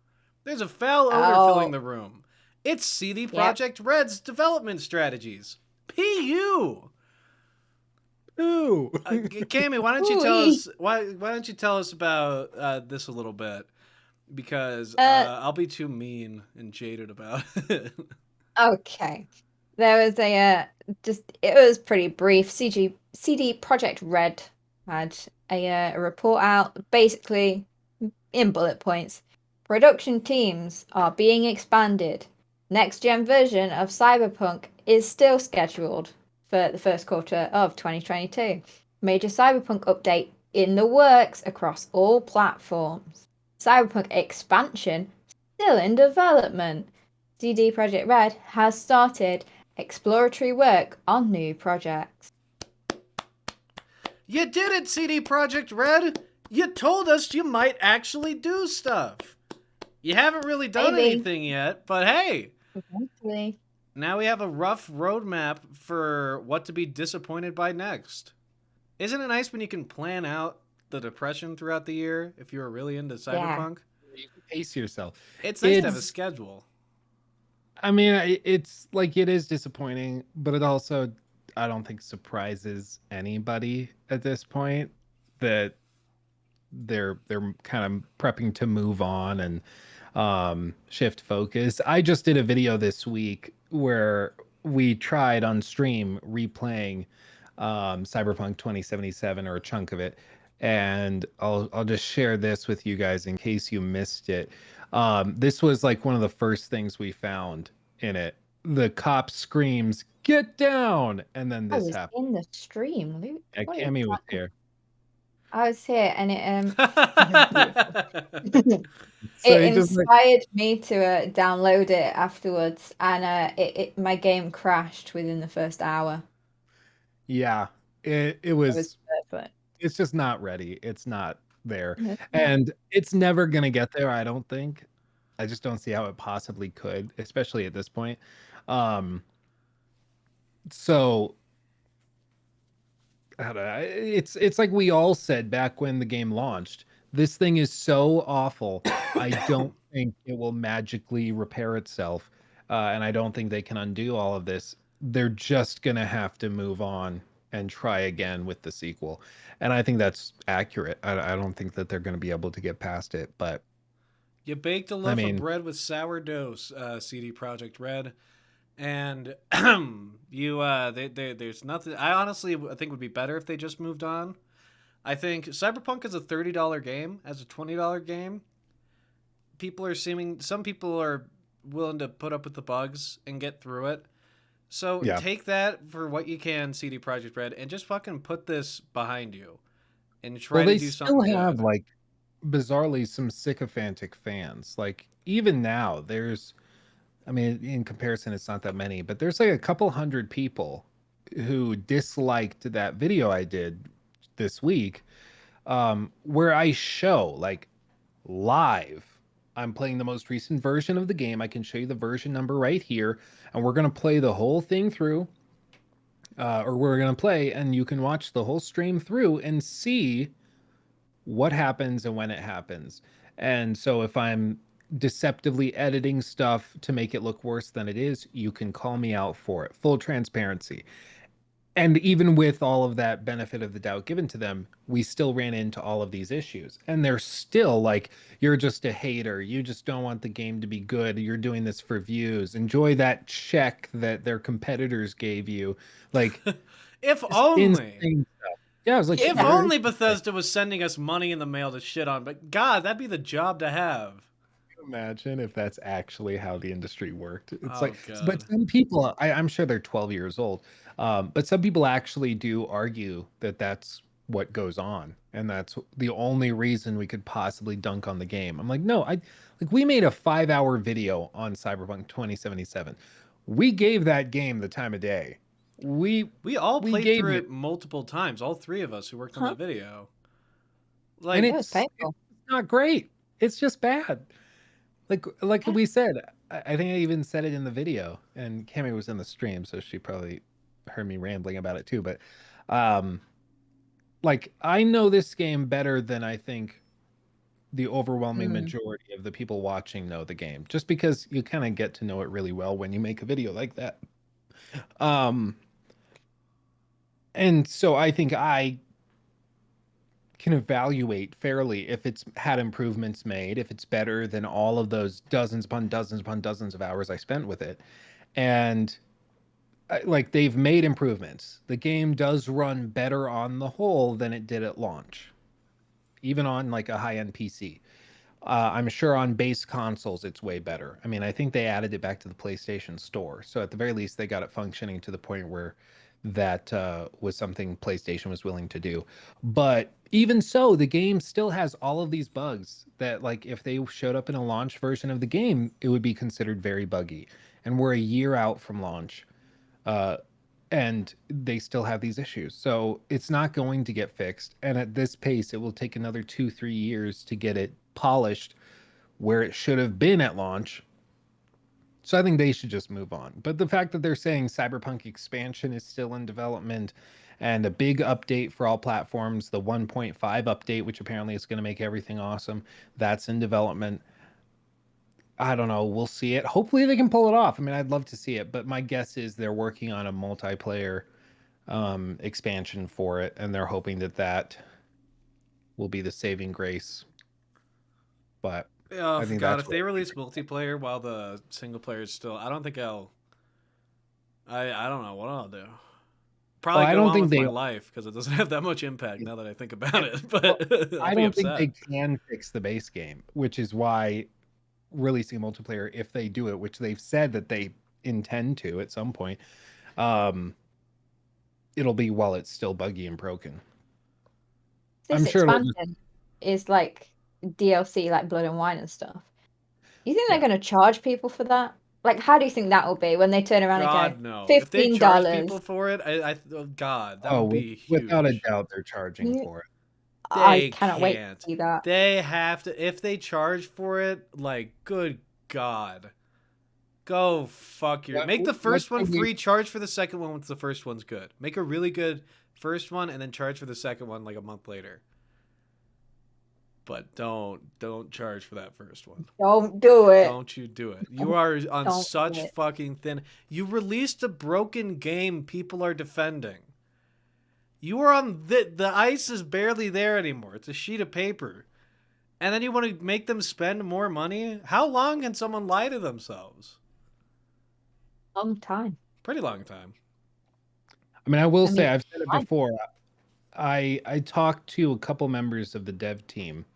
There's a foul odor Oh. filling the room. It's CD Projekt Red's development strategies. PU. Ooh. Cammy, why don't you tell Ooh-wee. us why don't you tell us about this a little bit? Because I'll be too mean and jaded about it. Okay. There was it was pretty brief. CD Projekt Red had a report out, basically in bullet points. Production teams are being expanded. Next gen version of Cyberpunk is still scheduled for the first quarter of 2022. Major Cyberpunk update in the works across all platforms. Cyberpunk expansion still in development. CD Projekt Red has started exploratory work on new projects. You did it, CD Projekt Red! You told us you might actually do stuff. You haven't really done Maybe. anything yet, but hey, Eventually. now we have a rough roadmap for what to be disappointed by next. Isn't it nice when you can plan out the depression throughout the year if you're really into Cyberpunk? You can pace yourself. It's nice to have a It's- schedule. I mean, it's like it is disappointing, but it also I don't think surprises anybody at this point that they're kind of prepping to move on and shift focus. I just did a video this week where we tried on stream replaying Cyberpunk 2077 or a chunk of it, and I'll just share this with you guys in case you missed it. This was like one of the first things we found in it. The cop screams, "Get down!" And then I this was happened. in the stream, Luke. Yeah, What is Cammy was that? here. I was here, and it So it he just like, inspired me to download it afterwards, and my game crashed within the first hour. yeah, it It was. was perfect. It's just not ready. It's not there, No, and it's never gonna get there. I don't think. I just don't see how it possibly could, especially at this point. Um, so I don't know. It's like we all said back when the game launched. This thing is so awful. I don't think it will magically repair itself, and I don't think they can undo all of this. They're just gonna have to move on and try again with the sequel, and I think that's accurate. I don't think that they're gonna be able to get past it, but You baked a loaf mean- of bread with sourdough, CD Projekt Red, and there's nothing. I honestly think would be better if they just moved on. I think Cyberpunk is a $30 game, as a $20 game. Some people are willing to put up with the bugs and get through it. So Yeah. take that for what you can, CD Projekt Red, and just fucking put this behind you and try well, to they do still something have good. like bizarrely some sycophantic fans. Like even now, there's I mean, in comparison, it's not that many, but there's like a couple hundred people who disliked that video I did this week, where I show like live. I'm playing the most recent version of the game. I can show you the version number right here, and we're gonna play the whole thing through, or we're gonna play, and you can watch the whole stream through and see what happens and when it happens. And so if I'm deceptively editing stuff to make it look worse than it is, you can call me out for it. Full transparency. And even with all of that benefit of the doubt given to them, we still ran into all of these issues. And they're still like, you're just a hater. You just don't want the game to be good. You're doing this for views. Enjoy that check that their competitors gave you. Like, If just only. insane stuff. Yeah, I was like, If you're- only Bethesda was sending us money in the mail to shit on, but God, that'd be the job to have. imagine if that's actually how the industry worked? It's Oh like, but god. some people, I'm sure they're 12 years old, but some people actually do argue that that's what goes on, and that's the only reason we could possibly dunk on the game. I'm like, no, like we made a 5-hour video on Cyberpunk 2077. We gave that game the time of day. We We all we played gave through it, it multiple times. All three of us who worked on Huh? that video. and Like, It was it's painful. not great. It's just bad. Like Yeah. we said, I think I even said it in the video, and Cammy was in the stream, so she probably heard me rambling about it too. But um, like I know this game better than I think the overwhelming Mm. majority of the people watching know the game, just because you kind of get to know it really well when you make a video like that. Um, and so I think I can evaluate fairly if it's had improvements made, if it's better than all of those dozens upon dozens of hours I spent with it. And like they've made improvements. The game does run better on the whole than it did at launch, even on like a high-end PC. I'm sure on base consoles it's way better. I mean, I think they added it back to the PlayStation Store, so at the very least they got it functioning to the point where that was something PlayStation was willing to do. But even so, the game still has all of these bugs that, like, if they showed up in a launch version of the game, it would be considered very buggy. And we're a year out from launch, uh, and they still have these issues. So it's not going to get fixed. And at this pace, it will take another 2-3 years to get it polished where it should have been at launch. So I think they should just move on. But the fact that they're saying Cyberpunk expansion is still in development and a big update for all platforms, the 1.5 update, which apparently is going to make everything awesome, that's in development. I don't know. We'll see it. Hopefully they can pull it off. I mean, I'd love to see it, but my guess is they're working on a multiplayer expansion for it, and they're hoping that that will be the saving grace. But oh I think god, that's if what. they release multiplayer while the single player is still, I don't think I'll. I don't know what I'll do. Oh, Probably I go don't on think with my they. life because it doesn't have that much impact now that I think about it. Well, But I'll I be don't think they upset. can fix the base game, which is why releasing multiplayer, if they do it, which they've said that they intend to at some point, um, it'll be while it's still buggy and broken. I'm This sure it'll just, expansion is like DLC, like Blood and Wine and stuff. You think they're yeah. going to charge people for that? Like, how do you think that will be when they turn around and go, God no! If they charge $15? people for it, oh, God, that Oh, would be without a huge. doubt, they're charging You, for it. I They cannot wait to can't. see that. They have to. If they charge for it, like, good God, go fuck your. Make the What first one can we? free. Charge for the second one once the first one's good. Make a really good first one, and then charge for the second one like a month later. But don't charge for that first one. Don't do it. Don't you do it. You are on Don't do such it. fucking thin. You released a broken game people are defending. You are on the ice is barely there anymore. It's a sheet of paper. And then you want to make them spend more money? How long can someone lie to themselves? Long time. Pretty long time. I mean, I will I say, mean, I've said it fine. before. I talked to a couple members of the dev team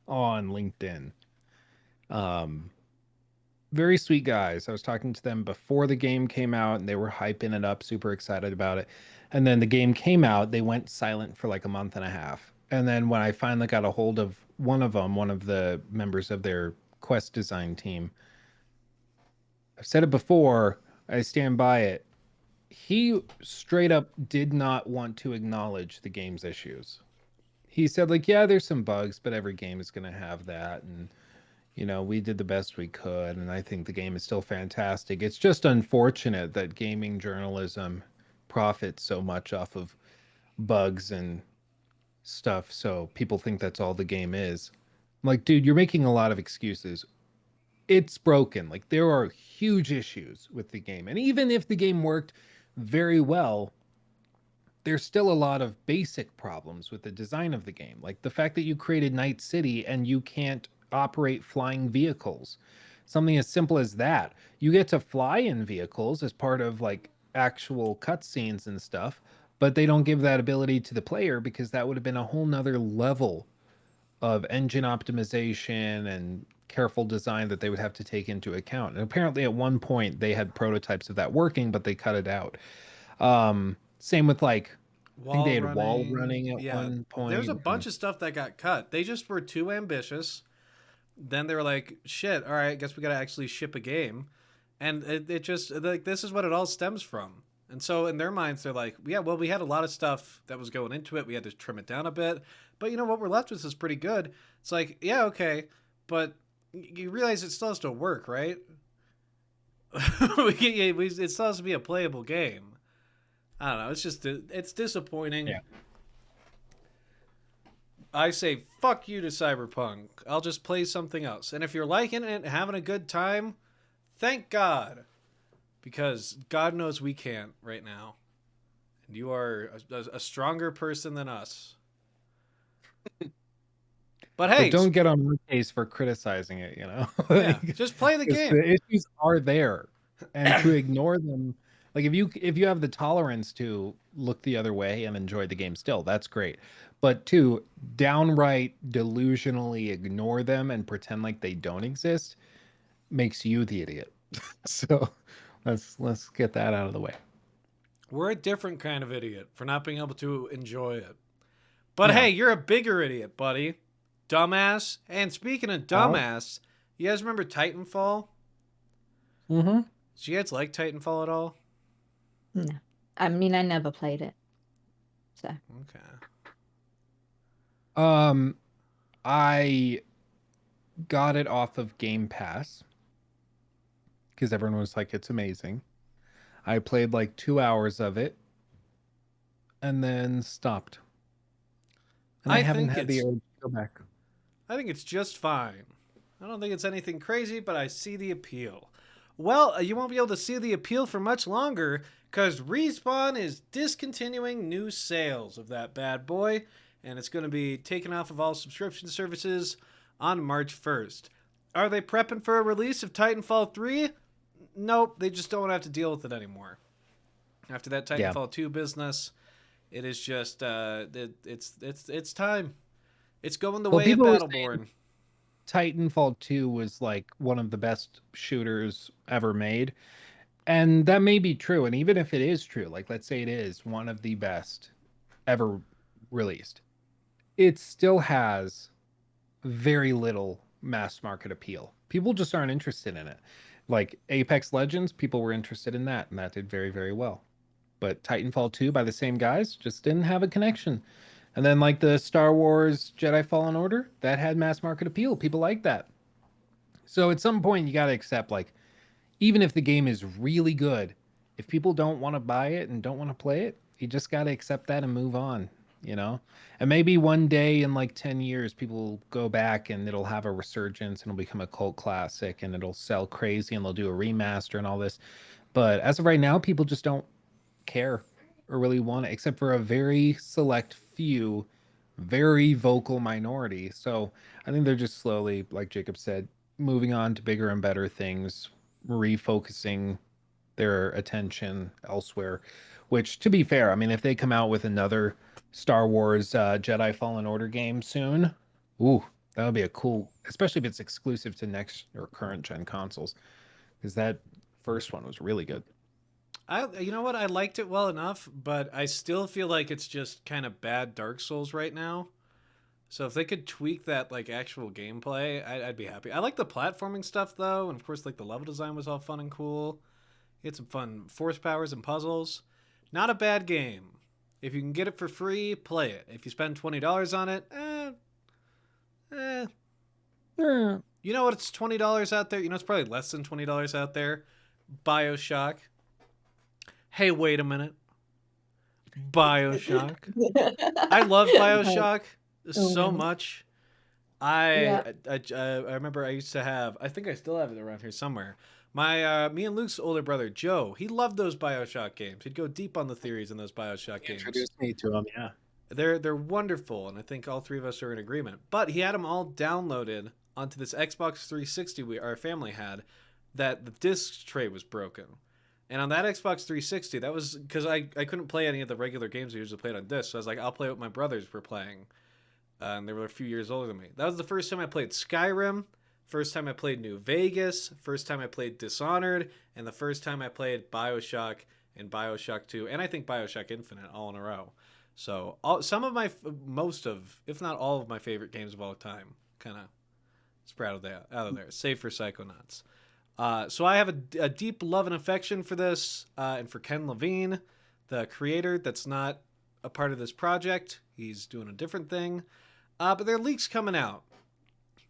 on LinkedIn. Um, Very sweet guys. I was talking to them before the game came out, and they were hyping it up, super excited about it. And then the game came out, they went silent for like a month and a half. And then when I finally got a hold of one of them, one of the members of their quest design team, I've said it before, I stand by it. He straight up did not want to acknowledge the game's issues. He said, like, yeah, there's some bugs, but every game is going to have that. And we did the best we could, and I think the game is still fantastic. It's just unfortunate that gaming journalism profits so much off of bugs and stuff, so people think that's all the game is. I'm like, dude, you're making a lot of excuses. It's broken. Like, there are huge issues with the game. And even if the game worked very well, there's still a lot of basic problems with the design of the game. Like the fact that you created Night City and you can't operate flying vehicles. Something as simple as that. You get to fly in vehicles as part of like actual cutscenes and stuff, but they don't give that ability to the player because that would have been a whole nother level of engine optimization and careful design that they would have to take into account. And apparently at one point they had prototypes of that working, but they cut it out. Same with like, I think they Wall had wall running. running at Yeah. one There's a point. bunch of stuff that got cut. They just were too ambitious. Then they were like, shit, all right, I guess we got to actually ship a game. And it just, like, this is what it all stems from. And so in their minds, they're like, yeah, well, we had a lot of stuff that was going into it. We had to trim it down a bit. But you know what we're left with is pretty good. It's like, yeah, okay. But you realize it still has to work, right? It still has to be a playable game. I don't know. It's just, it's disappointing. Yeah. I say fuck you to Cyberpunk. I'll just play something else. And if you're liking it and having a good time, thank God. Because God knows we can't right now. And you are a stronger person than us. But hey, But don't get on my case for criticizing it, you know? yeah, just play the 'Cause game. the issues are there. And to ignore them, like if you have the tolerance to look the other way and enjoy the game still, that's great. But to downright delusionally ignore them and pretend like they don't exist makes you the idiot. So let's get that out of the way. We're a different kind of idiot for not being able to enjoy it. But Yeah. hey, you're a bigger idiot, buddy. Dumbass. And speaking of dumbass, you guys remember Titanfall? Mm-hmm. Do you guys like Titanfall at all? No. I mean, I never played it. So. Okay. I got it off of Game Pass because everyone was like, it's amazing. I played like 2 hours of it and then stopped. And I haven't had the urge to go back. I think it's just fine. I don't think it's anything crazy, but I see the appeal. Well, you won't be able to see the appeal for much longer because Respawn is discontinuing new sales of that bad boy, and it's going to be taken off of all subscription services on March 1st. Are they prepping for a release of Titanfall 3? Nope, they just don't have to deal with it anymore. After that Titanfall 2 business, it is just it's time. It's going the way of Battleborn. Titanfall 2 was like one of the best shooters ever made. And that may be true. And even if it is true, like let's say it is one of the best ever released, it still has very little mass market appeal. People just aren't interested in it. Like Apex Legends, people were interested in that, and that did very, very well. But Titanfall 2 by the same guys just didn't have a connection. And then like the Star Wars Jedi Fallen Order, that had mass market appeal. People like that. So at some point you got to accept, like, even if the game is really good, if people don't want to buy it and don't want to play it, you just got to accept that and move on, you know? And maybe one day in like 10 years, people will go back and it'll have a resurgence and it'll become a cult classic and it'll sell crazy and they'll do a remaster and all this. But as of right now, people just don't care or really want it, except for a very select few, very vocal minority. So I think they're just slowly, like Jacob said, moving on to bigger and better things, refocusing their attention elsewhere. Which, to be fair, I mean, if they come out with another Star Wars Jedi Fallen Order game soon, ooh, that would be a cool, especially if it's exclusive to next or current gen consoles, because that first one was really good. You know what? I liked it well enough, but I still feel like it's just kind of bad Dark Souls right now. So if they could tweak that like actual gameplay, I'd be happy. I like the platforming stuff though, and of course like the level design was all fun and cool. It had some fun force powers and puzzles. Not a bad game. If you can get it for free, play it. If you spend $20 on it, You know what? It's $20 out there. You know, it's probably less than $20 out there. Bioshock. Hey, wait a minute. Bioshock. I love Bioshock so much. I remember I used to have. I think I still have it around here somewhere. Me and Luke's older brother Joe. He loved those Bioshock games. He'd go deep on the theories in those Bioshock games. Introduced me to them, yeah. They're wonderful, and I think all three of us are in agreement. But he had them all downloaded onto this Xbox 360 our family had. That the disc tray was broken. And on that Xbox 360, that was because I couldn't play any of the regular games I usually played on disc. So I was like, I'll play what my brothers were playing. And they were a few years older than me. That was the first time I played Skyrim, first time I played New Vegas, first time I played Dishonored, and the first time I played Bioshock and Bioshock 2, and I think Bioshock Infinite all in a row. So some of my, most of, if not all of my favorite games of all time, kind of spread out of there, save for Psychonauts. So I have a deep love and affection for this, and for Ken Levine, the creator that's not a part of this project. He's doing a different thing. But there are leaks coming out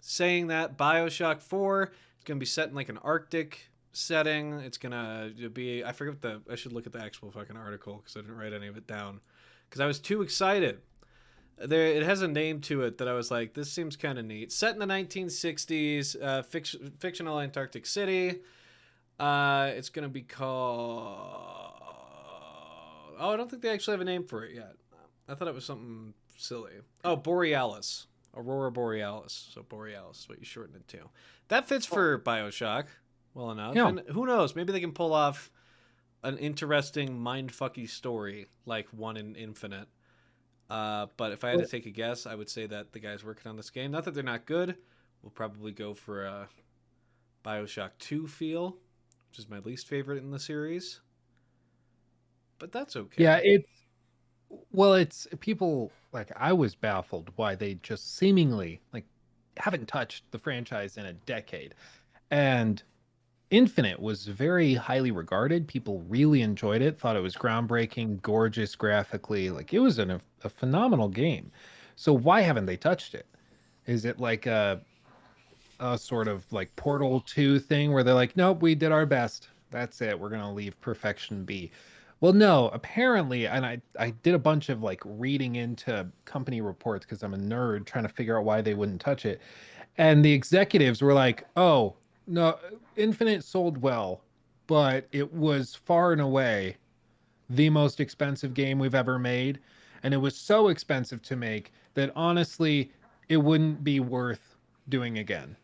saying that Bioshock 4 is going to be set in like an Arctic setting. It's going to be, I forget I should look at the actual fucking article because I didn't write any of it down because I was too excited. It has a name to it that I was like, this seems kind of neat. Set in the 1960s, fictional Antarctic city. It's going to be called... Oh, I don't think they actually have a name for it yet. I thought it was something silly. Oh, Borealis. Aurora Borealis. So Borealis is what you shorten it to. That fits for Bioshock well enough. Yeah. And who knows? Maybe they can pull off an interesting mindfucky story like one in Infinite. But if I had to take a guess, I would say that the guys working on this game, not that they're not good, will probably go for a Bioshock 2 feel, which is my least favorite in the series. But that's okay. Yeah, it's people, like, I was baffled why they just seemingly like haven't touched the franchise in a decade. And Infinite was very highly regarded. People really enjoyed it, thought it was groundbreaking, gorgeous graphically. Like, it was a phenomenal game. So why haven't they touched it? Is it like a sort of like Portal 2 thing where they're like, nope, we did our best. That's it. We're going to leave perfection be. Well, no, apparently, and I did a bunch of like reading into company reports because I'm a nerd trying to figure out why they wouldn't touch it. And the executives were like, oh, no, Infinite sold well, but it was far and away the most expensive game we've ever made. And it was so expensive to make that honestly, it wouldn't be worth doing again.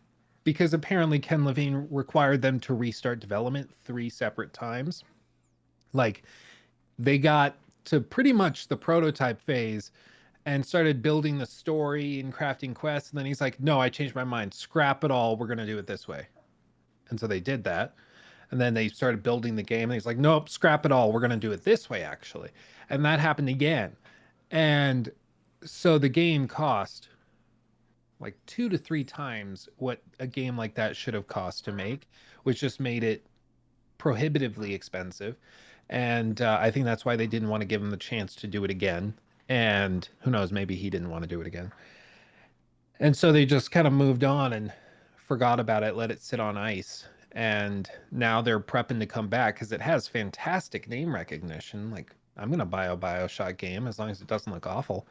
Because apparently Ken Levine required them to restart development 3 separate times. Like, they got to pretty much the prototype phase and started building the story and crafting quests. And then he's like, no, I changed my mind. Scrap it all. We're going to do it this way. And so they did that. And then they started building the game. And he's like, nope, scrap it all. We're going to do it this way, actually. And that happened again. And so the game cost like 2 to 3 times what a game like that should have cost to make, which just made it prohibitively expensive. And I think that's why they didn't want to give him the chance to do it again. And who knows, maybe he didn't want to do it again. And so they just kind of moved on and forgot about it, let it sit on ice. And now they're prepping to come back because it has fantastic name recognition. Like, I'm going to buy a Bioshock game as long as it doesn't look awful.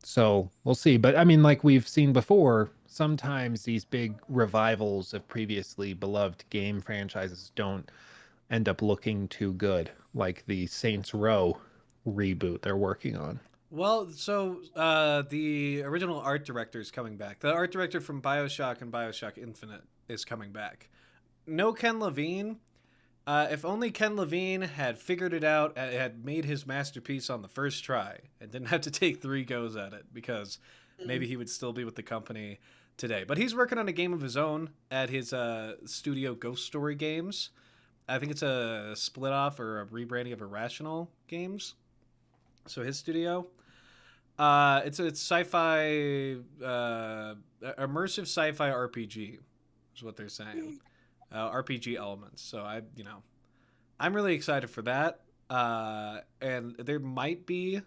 So we'll see. But I mean, like we've seen before, sometimes these big revivals of previously beloved game franchises don't end up looking too good, like the Saints Row reboot they're working on. Well, so the original art director is coming back. The art director from Bioshock and Bioshock Infinite is coming back. No Ken Levine. If only Ken Levine had figured it out, had made his masterpiece on the first try, and didn't have to take 3 goes at it, because maybe he would still be with the company today. But he's working on a game of his own at his studio Ghost Story Games. I think it's a split off or a rebranding of Irrational Games. So his studio. It's sci-fi, immersive sci-fi RPG is what they're saying. RPG elements. So I'm really excited for that. And there might be,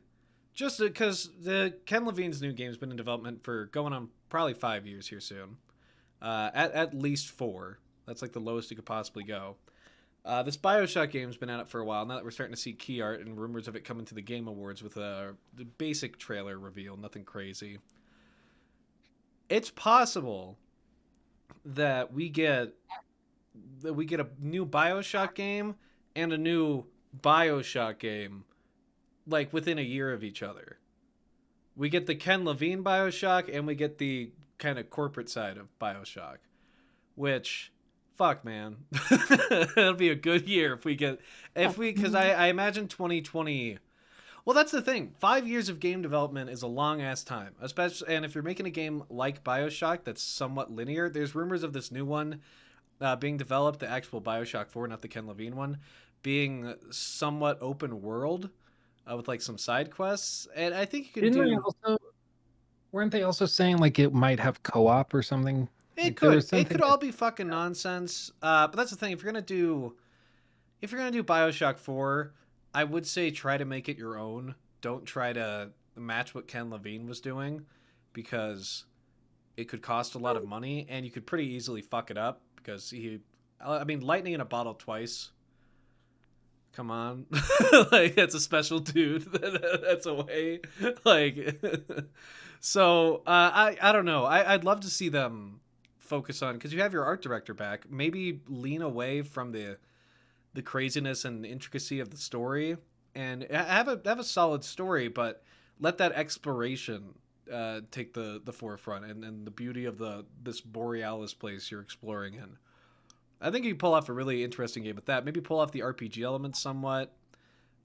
just because the Ken Levine's new game's been in development for going on probably 5 years here soon. At least 4. That's like the lowest it could possibly go. This Bioshock game's been out for a while. Now that we're starting to see key art and rumors of it coming to the Game Awards with the basic trailer reveal, nothing crazy. It's possible that we get a new Bioshock game and a new Bioshock game like within a year of each other. We get the Ken Levine Bioshock and we get the kind of corporate side of Bioshock, which, fuck, man. It'll be a good year if we get, because I imagine 2020, Well, that's the thing. 5 years of game development is a long ass time, especially, and if you're making a game like Bioshock that's somewhat linear, there's rumors of this new one being developed, the actual Bioshock 4, not the Ken Levine one, being somewhat open world with like some side quests, and I think you could Didn't they do. also weren't they also saying like it might have co-op or something? It Like there could. was It something could all be fucking nonsense. But that's the thing. If you're gonna do Bioshock 4, I would say try to make it your own. Don't try to match what Ken Levine was doing, because it could cost a lot of money, and you could pretty easily fuck it up because he. I mean, lightning in a bottle twice. Come on, like that's a special dude. That's a way. Like, so I don't know. I'd love to see them focus on, because you have your art director back. Maybe lean away from the craziness and intricacy of the story, and have a solid story, but let that exploration take the forefront, and the beauty of this Borealis place you're exploring in. I think you can pull off a really interesting game with that. Maybe pull off the RPG elements somewhat.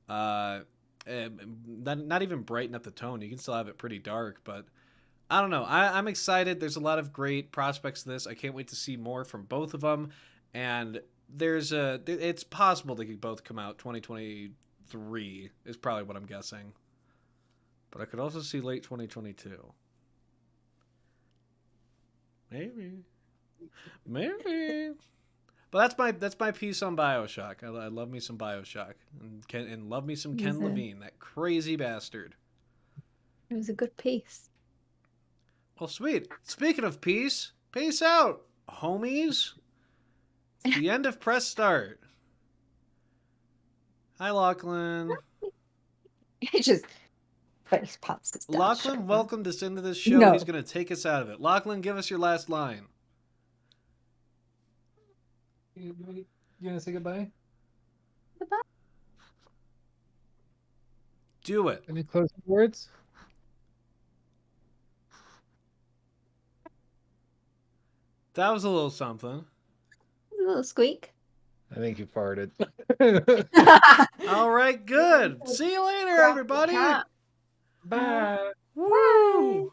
Not even brighten up the tone. You can still have it pretty dark, but I don't know. I'm excited. There's a lot of great prospects to this. I can't wait to see more from both of them. And it's possible they could both come out 2023 is probably what I'm guessing. But I could also see late 2022. Maybe. But that's my piece on Bioshock. I love me some Bioshock, and love me some Ken Levine, that crazy bastard. It was a good piece. Well, sweet. Speaking of peace out, homies. It's the end of press start. Hi, Lachlan. It just face pats its Lachlan welcomed us into this show. No. He's going to take us out of it. Lachlan, give us your last line. You gonna say goodbye? Goodbye. Do it. Any closing words? That was a little something. A little squeak. I think you farted. All right, good. See you later, everybody. Bye. Woo!